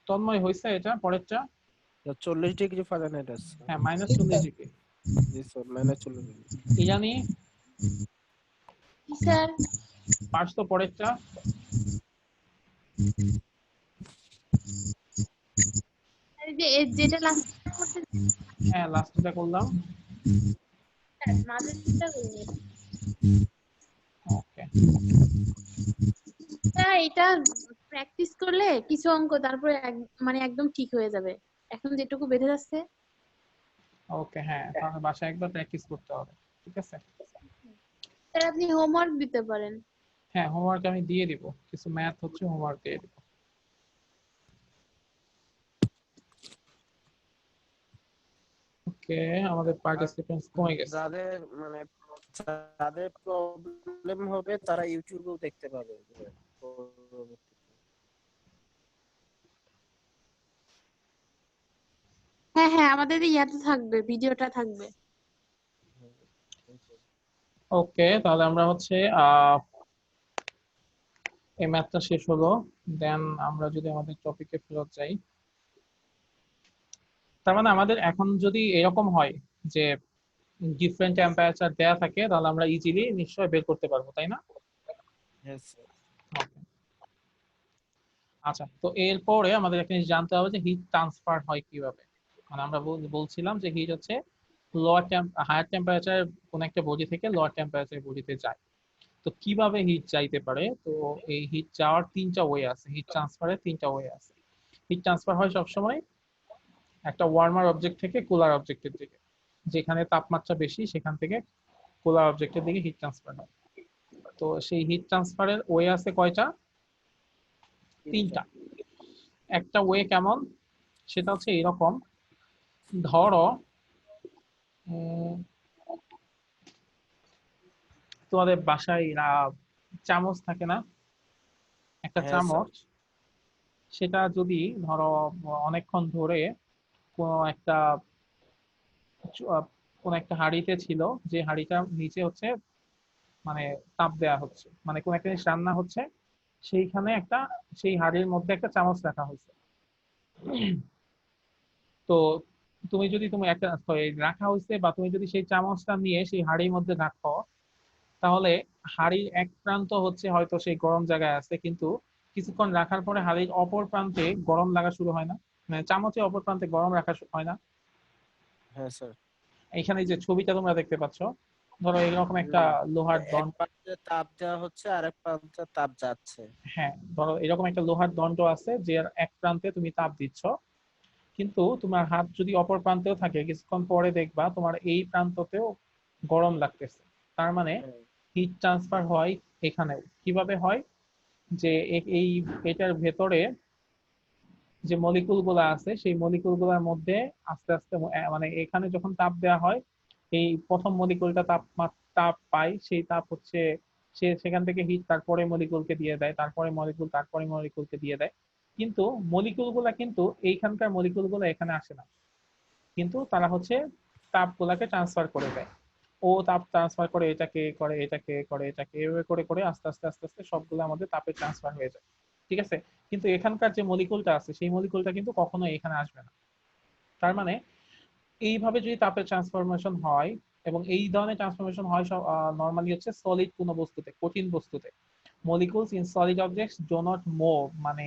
তন্ময়, হয়েছে এটা পরেরটা? 40 ডিগ্রি ফারেনহাইট আছে। হ্যাঁ -40 ডিগ্রি। জি স্যার, -40 ডিগ্রি। ইরানি, স্যার পারছো পরেরটা? এই যে যেটা লাস্ট করতে হ্যাঁ, লাস্টটা করলাম। মাঝেরটা করিনি। ওকে, হ্যাঁ, এটা প্র্যাকটিস করলে কিছু অঙ্ক তারপরে মানে একদম ঠিক হয়ে যাবে। এখন যেটুকু বেঁধে যাচ্ছে। ওকে, হ্যাঁ, তাহলে বাসায় একবার প্র্যাকটিস করতে হবে। ঠিক আছে। স্যার আপনি হোমওয়ার্ক দিতে পারেন। হ্যাঁ, হোমওয়ার্ক আমি দিয়ে দিব, কিছু ম্যাথ হচ্ছে হোমওয়ার্ক দিয়ে দিব। ওকে, আমাদের পার্টিসিপেন্টস কমে গেছে। যাদের মানে যাদের প্রবলেম হবে তারা ইউটিউবেও দেখতে পাবে পরবর্তীতে। হ্যাঁ হ্যাঁ, আমাদের ইয়াতে থাকবে, ভিডিওটা থাকবে। ওকে, তাহলে আমরা হচ্ছে এই ম্যাথটা শেষ হলো। দেন আমরা যদি আমাদের টপিকে ফেরত যাই, তার মানে আমাদের এখন যদি এরকম হয় যে ডিফারেন্ট টেম্পারেচার দেয়া থাকে, তাহলে আমরা ইজিলি নিশ্চয় বের করতে পারবো, তাই না? হ্যাঁ স্যার। Okay. আচ্ছা, তো এরপরে আমাদের একটা জিনিস জানতে হবে যে হিট ট্রান্সফার হয় কিভাবে। মানে আমরা বলছিলাম যে হিট হচ্ছে হায়ার টেম্পারেচার কোন একটা বডি থেকে লোয়ার টেম্পারেচার বডিতে যায়। তো কিভাবে হিট যাইতে পারে? তো এই হিট যাওয়ার তিনটা ওয়ে আছে, হিট ট্রান্সফারের তিনটা ওয়ে আছে। হিট ট্রান্সফার হয় সবসময় একটা ওয়ার্মার অবজেক্ট থেকে কুলার অবজেক্টের দিকে। যেখানে তাপমাত্রা বেশি সেখান থেকে কুলার অবজেক্টের দিকে হিট ট্রান্সফার হয়। তো সেই হিট ট্রান্সফারের ওয়ে আছে কয়টা? তিনটা। একটা ওয়ে কেমন, সেটা হচ্ছে এরকম। ধরো তোমাদের বাসায় চামচ থাকে না, একটা হ্যাঁ স্যার। চামচ, সেটা যদি ধরো অনেকক্ষণ ধরে কোনো একটা কোন একটা হাঁড়িতে ছিল, যে হাঁড়িটা নিচে হচ্ছে মানে তাপ দেওয়া হচ্ছে, মানে কোন একটা জিনিস রান্না হচ্ছে, সেইখানে সেই হাঁড়ির মধ্যে একটা চামচ রাখা হয়েছে। তো তুমি যদি তুমি একটা রাখা হয়েছে বা তুমি যদি সেই চামচটা নিয়ে সেই হাঁড়ির মধ্যে রাখো, তাহলে হাঁড়ির এক প্রান্ত হচ্ছে হয়তো সেই গরম জায়গায় আছে, কিন্তু কিছুক্ষণ রাখার পরে হাঁড়ির অপর প্রান্তে গরম লাগা শুরু হয় না, মানে চামচের অপর প্রান্তে গরম রাখা হয় না। হ্যাঁ স্যার। এখানে যে ছবিটা তোমরা দেখতে পাচ্ছ, ধরো এরকম একটা লোহার এক দণ্ড, প্রান্তে তাপ দেওয়া হচ্ছে আর এক প্রান্তে তাপ যাচ্ছে। হ্যাঁ ধরো এরকম একটা লোহার দণ্ড আছে যে এক প্রান্তে তুমি তাপ দিচ্ছ, কিন্তু তোমার হাত যদি অপর প্রান্তেও থাকে, কিছুক্ষণ পরে দেখবা তোমার এই প্রান্ততেও গরম লাগতেছে। তার মানে হিট ট্রান্সফার হয় এখানেও। কিভাবে হয়? যে এই এটার ভেতরে যে মলিকুল গুলা আছে সেই মলিকুল গুলার মধ্যে আস্তে আস্তে মানে এখানে যখন তাপ দেওয়া হয়, এই প্রথম মলিকুলটা তাপ পায়, সেই তাপ হচ্ছে সে সেখান থেকে হিট তারপরে মলিকুলকে দিয়ে দেয়, তারপরে মলিকুল তারপরে মলিকুলকে দিয়ে দেয়। কিন্তু মলিকুল গুলা কিন্তু এইখানকার মলিকুল গুলা এখানে আসে না, কিন্তু তারা হচ্ছে তাপ গুলাকে ট্রান্সফার করে দেয়। ও তাপ ট্রান্সফার করে এটাকে করে এটাকে করে এটাকে, এভাবে করে করে আস্তে আস্তে আস্তে আস্তে সবগুলো আমাদের তাপে ট্রান্সফার হয়ে যায়। ঠিক আছে? কিন্তু এখানকার যে মলিকুলটা আছে সেই মলিকুলটা কিন্তু কখনো এখানে আসবে না। তার মানে এইভাবে যদি তাপের ট্রান্সফরমেশন হয়, এবং এই ধরনের ট্রান্সফরমেশন হয় সব নরমালি হচ্ছে সলিড কোনো বস্তুতে, কঠিন বস্তুতে। Molecules in solid objects do not move, মানে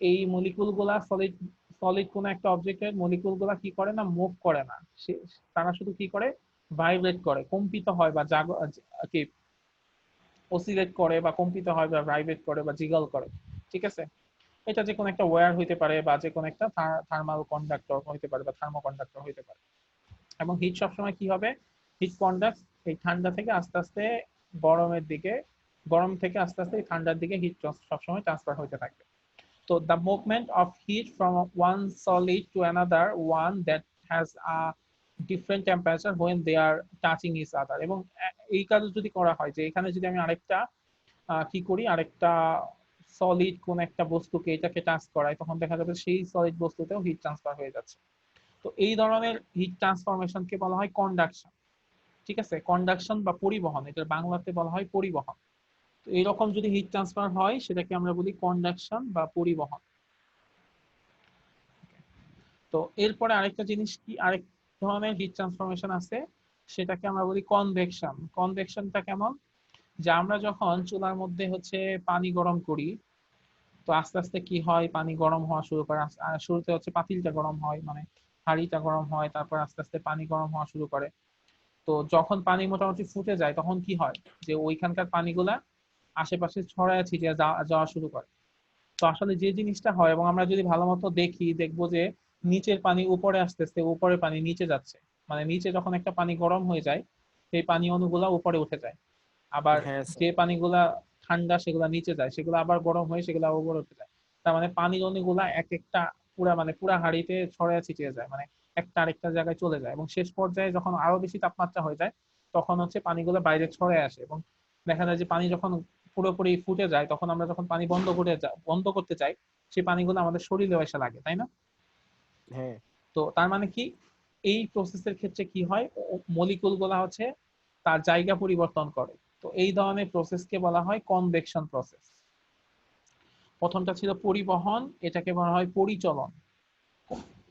এই মলিকুল গুলা সলিড সলিড কোন একটা অবজেক্টের মলিকুল গুলা কি করে না, মুভ করে না। তারা শুধু কি করে, ভাইব্রেট করে, কম্পিত হয় বা কি অসিলেট করে বা কম্পিত হয় বা ভাইব্রেট করে বা জিগল করে। ঠিক আছে? এটা যে কোনো একটা ওয়্যার হইতে পারে বা যে কোনো একটা থার্মাল কন্ডাক্টর হইতে পারে বা থার্মো কন্ডাক্টর হইতে পারে। এবং হিট সবসময় কি হবে, হিট কন্ডাক্ট এই ঠান্ডা থেকে আস্তে আস্তে গরমের দিকে, গরম থেকে আস্তে আস্তে এই ঠান্ডার দিকে হিট সবসময় ট্রান্সফার হইতে থাকবে। So the movement of heat from one solid to another one that has a different temperature when they are touching each other. এবং এই কাজ যদি করা হয় যে এখানে যদি আমি আরেকটা কি করি, আরেকটা সলিড কোন একটা বস্তুকে এটাকে টাচ করাই, তখন দেখা যাবে সেই সলিড বস্তুতেও হিট ট্রান্সফার হয়ে যাচ্ছে। তো এই ধরনের হিট ট্রান্সফরমেশনকে বলা হয় কন্ডাকশন। ঠিক আছে? কন্ডাকশন বা পরিবহন, এটার বাংলাতে বলা হয় পরিবহন। তো এইরকম যদি হিট ট্রান্সফার হয় সেটাকে আমরা বলি কন্ডাকশন বা পরিবহন। তো এরপরে আরেকটা জিনিস কি, আরেক ধরনের হিট ট্রান্সফরমেশন আছে, সেটাকে আমরা বলি কনভেকশন। কনভেকশনটা কেমন? যে আমরা যখন চুলার মধ্যে হচ্ছে পানি গরম করি, তো আস্তে আস্তে কি হয়, পানি গরম হওয়া শুরু করে। শুরুতে হচ্ছে পাতিলটা গরম হয়, মানে হাঁড়িটা গরম হয়, তারপর আস্তে আস্তে পানি গরম হওয়া শুরু করে। তো যখন পানি মোটামুটি ফুটে যায় তখন কি হয়, যে ওইখানকার পানিগুলা আশেপাশে ছড়ায় ছিটিয়ে যাওয়া শুরু করে। তো আসলে যে জিনিসটা হয়, এবং আমরা যদি ভালো মতো দেখি, দেখবো যে নিচের পানি উপরে আসতেছে, উপরে পানি নিচে যাচ্ছে। মানে নিচে যখন একটা পানি গরম হয়ে যায়, সেই পানি অণুগুলা উপরে উঠে যায়। আবার হ্যাঁ স্যার। যে পানিগুলা ঠান্ডা সেগুলা নিচে যায়, সেগুলো আবার গরম হয়ে সেগুলো উপরে উঠে যায়। তার মানে পানির অণুগুলা এক একটা পুরা হাঁড়িতে ছড়ায় ছিটিয়ে যায়, মানে একটা আরেকটা জায়গায় চলে যায়। এবং শেষ পর্যায়ে যখন আরো বেশি তাপমাত্রা হয়ে যায়, তখন হচ্ছে পানিগুলো বাইরে ছড়ে আসে, এবং দেখা যায় যে পানি যখন পুরোপুরি ফুটে যায়, তখন আমরা যখন পানি বন্ধ করতে চাই, সেই পানিগুলো আমাদের শরীরে এসে লাগে, তাই না? হ্যাঁ। তো তার মানে কি, এই প্রসেসের ক্ষেত্রে কি হয়, মলিকুল গুলা হচ্ছে তার জায়গা পরিবর্তন করে। তো এই ধরনের প্রসেসকে বলা হয় কনভেকশন প্রসেস। প্রথমটা ছিল পরিবহন, এটাকে বলা হয় পরিচলন।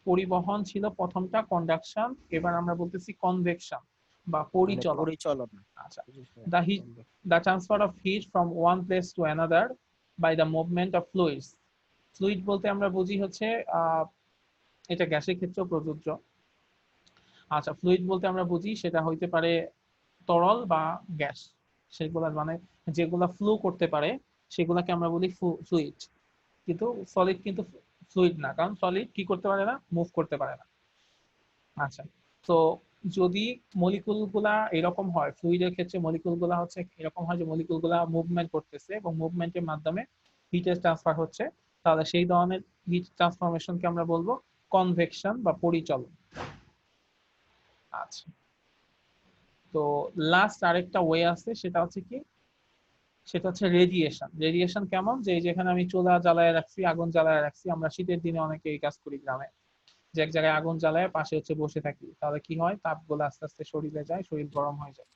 পরিবহন ছিল প্রথমটা, কন্ডাকশন। এবার আমরা বলতেছি কনভেকশন বা মানে পরিচলন। পরিচালন। আচ্ছা, the heat, the transfer of heat from one place to another by the movement of fluids. Fluid বলতে আমরা বুঝি হচ্ছে এটা গ্যাসের ক্ষেত্রেও প্রযোজ্য। আচ্ছা, ফ্লুইড বলতে আমরা বুঝি সেটা হইতে পারে তরল বা গ্যাস, সেগুলা মানে যেগুলা ফ্লো করতে পারে সেগুলাকে আমরা বলি ফ্লুইড। কিন্তু সলিড কিন্তু ফ্লুইড না, কারণ সলিড কি করতে পারে না, মুভ করতে পারে না। আচ্ছা, তো যদি মলিকুল গুলা এরকম হয়, ফ্লুইডের ক্ষেত্রে মলিকুল গুলা হচ্ছে এরকম হয় যে মলিকুল গুলা মুভমেন্ট করতেছে এবং মুভমেন্টের মাধ্যমে হিটের ট্রান্সফার হচ্ছে, তাহলে সেই ধরনের হিট ট্রান্সফরমেশনকে আমরা বলবো কনভেকশন বা পরিচলন। আচ্ছা, তো লাস্ট আরেকটা ওয়ে আছে, সেটা হচ্ছে কি, সেটা হচ্ছে রেডিয়েশন। রেডিয়েশন কেমন, যে যেখানে আমি চুলা জ্বালায় রাখছি, আগুন জ্বালায় রাখছি, আমরা শীতের দিনে অনেকে এই কাজ করি গ্রামে, যে এক জায়গায় আগুন জ্বালায় পাশে হচ্ছে বসে থাকি, তাহলে কি হয়, তাপগুলো আস্তে আস্তে শরীরে যায়, শরীর গরম হয়ে যায়।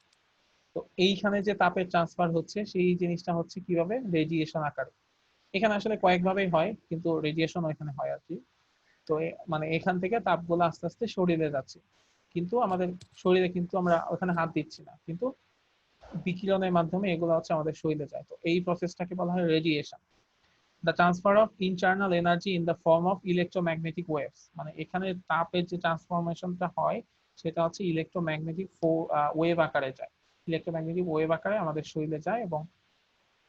তো এইখানে যে তাপের ট্রান্সফার হচ্ছে সেই জিনিসটা হচ্ছে কিভাবে, রেডিয়েশন আকারে। এখানে আসলে কয়েকভাবেই হয়, কিন্তু রেডিয়েশন ওইখানে হয় আর কি। তো মানে এখান থেকে তাপগুলো আস্তে আস্তে শরীরে যাচ্ছে, কিন্তু আমাদের শরীরে কিন্তু আমরা ওখানে হাত দিচ্ছি না, কিন্তু বিকিরণের মাধ্যমে এগুলো হচ্ছে আমাদের শরীরে যায়। তো এই প্রসেসটাকে বলা হয় radiation. The transfer of internal energy in the form of electromagnetic waves, মানে এখানে তাপের যে ট্রান্সফরমেশনটা হয় সেটা হচ্ছে ইলেকট্রোম্যাগনেটিক ওয়েভ আকারে যায়, ইলেকট্রোম্যাগনেটিক ওয়েভ আকারে আমাদের শরীরে যায় এবং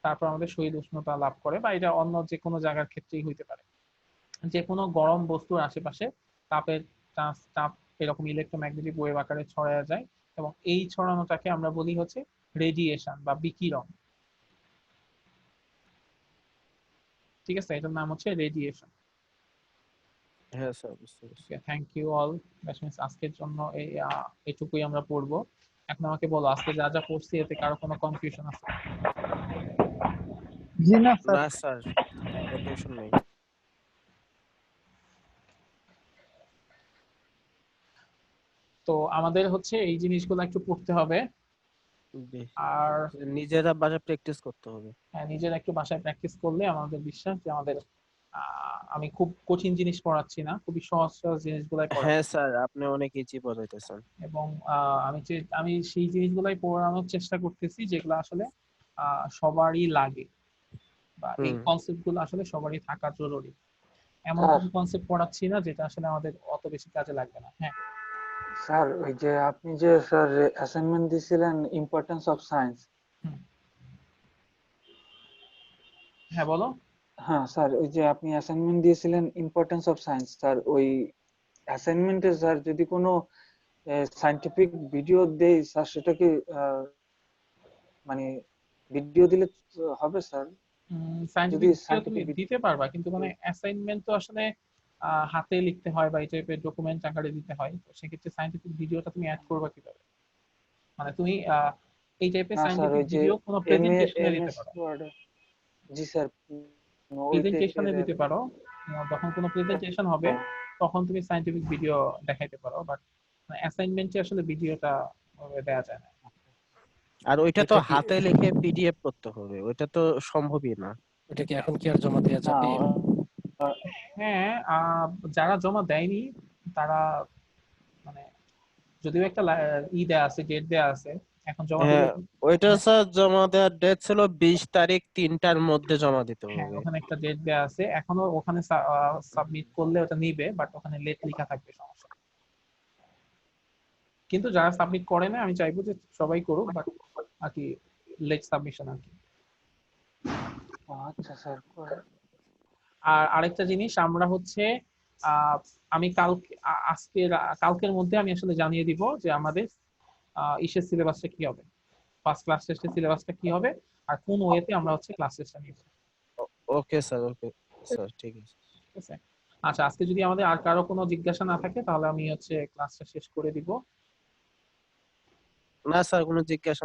তারপর আমাদের শরীর উষ্ণতা লাভ করে, বা এটা অন্য যে কোনো জায়গার ক্ষেত্রেই হইতে পারে। যে কোনো গরম বস্তুর আশেপাশে তাপের তাপ এরকম ইলেকট্রোম্যাগনেটিক ওয়েভ আকারে ছড়ায় যায়, এবং এই ছড়ানোটাকে আমরা বলি হচ্ছে রেডিয়েশন বা বিকিরণ। ঠিক আছে, এটার নাম হচ্ছে রেডিয়েশন। হ্যাঁ স্যার, বুঝতে পারছি। Thank you all. আজকের জন্য এইটুকুই আমরা পড়বো। এখন আমাকে বলো, আজকে যা যা পড়ছি এতে কারো কোনো কনফিউশন আছে? জি না স্যার। না স্যার, কনফিউশন নেই। তো আমাদের হচ্ছে এই জিনিসগুলো একটু পড়তে হবে, জি, আর নিজেরা বাসায় প্র্যাকটিস করতে হবে। নিজেরা একটু বাসায় প্র্যাকটিস করলে আমাদের বিশ্বাস যে আমাদের আমি খুব কঠিন জিনিস পড়াচ্ছি না, খুবই সহজ সহজ জিনিসগুলাই পড়াচ্ছি। হ্যাঁ স্যার, আপনি অনেক ইজি বোঝাইতেছেন। এবং আমি সেই জিনিসগুলাই পড়ানোর চেষ্টা করতেছি যেগুলো আসলে সবারই লাগে, বা এই কনসেপ্ট গুলো আসলে সবারই থাকা জরুরি। এমন স্যার কিছু কনসেপ্ট পড়াচ্ছি না যেটা আসলে আমাদের অত বেশি কাজে লাগবে না। হ্যাঁ স্যার ওই যে আপনি যে স্যার অ্যাসাইনমেন্ট দিয়েছিলেন ইম্পর্টেন্স অফ সায়েন্স, হ্যাঁ বলো। হ্যাঁ স্যার ওই যে আপনি অ্যাসাইনমেন্ট দিয়েছিলেন ইম্পর্টেন্স অফ সায়েন্স, স্যার ওই অ্যাসাইনমেন্টে স্যার যদি কোনো সায়েন্টিফিক ভিডিও দেই স্যার, সেটা কি মানে ভিডিও দিলে হবে স্যার? সায়েন্টিফিক ভিডিও তুমি সায়েন্টিফিক দিতে পারবা, কিন্তু মানে অ্যাসাইনমেন্ট তো আসলে হাতে লিখতে হয় বা এই টাইপের ডকুমেন্ট আকারে দিতে হয়, তো সেক্ষেত্রে সায়েন্টিফিক ভিডিওটা তুমি অ্যাড করবা কিভাবে? মানে তুমি এই টাইপের না স্যার সায়েন্টিফিক ওই যে ভিডিও কোনো প্রেজেন্টেশনে দিতে পারো, জি স্যার ওই প্রেজেন্টেশনে টাইপের। দিতে পারো। যখন কোনো প্রেজেন্টেশন হবে তখন তুমি সায়েন্টিফিক ভিডিও দেখাইতে পারো, বাট অ্যাসাইনমেন্টে আসলে ভিডিওটা দেওয়া যায় না। আর ওইটা তো হাতে লিখে পিডিএফ করতে হবে, ওইটা তো সম্ভবই না। ওটা কি এখন কি আর জমা দেওয়া যাবে? হ্যাঁ, যারা জমা দেয়নি তারা মানে যদিও একটা দেয়া আছে, ডেট দেয়া আছে, এখন জমা দিলে হ্যাঁ, ওইটা স্যার জমা দেওয়ার ডেট ছিল 20 তারিখ 3টার মধ্যে জমা দিতে হ্যাঁ হবে। ওখানে একটা ডেট দেয়া আছে, এখনো ওখানে সাবমিট করলে ওটা নিবে, বাট ওখানে লেট লেখা থাকবে, সমস্যা। কিন্তু যারা সাবমিট করে না আমি চাইবো যে সবাই করুক, বাট আর কি লেট সাবমিশন আর কি। আচ্ছা স্যার। আর আরেকটা জিনিস, আমরা হচ্ছে আমি কালকের মধ্যে আমি আসলে জানিয়ে দিব যে আমাদের ইসের সিলেবাসটা কি হবে, ফার্স্ট ক্লাস টেস্টের সিলেবাসটা কি হবে, আর কোন ওয়েতে আমরা হচ্ছে ক্লাস টেস্টটা নিব। ওকে স্যার, ওকে স্যার, ঠিক আছে। ঠিক আছে, আচ্ছা আজকে যদি আমাদের আর কারো কোনো জিজ্ঞাসা না থাকে তাহলে আমি হচ্ছে ক্লাসটা শেষ করে দিব। না স্যার, কোনো জিজ্ঞাসা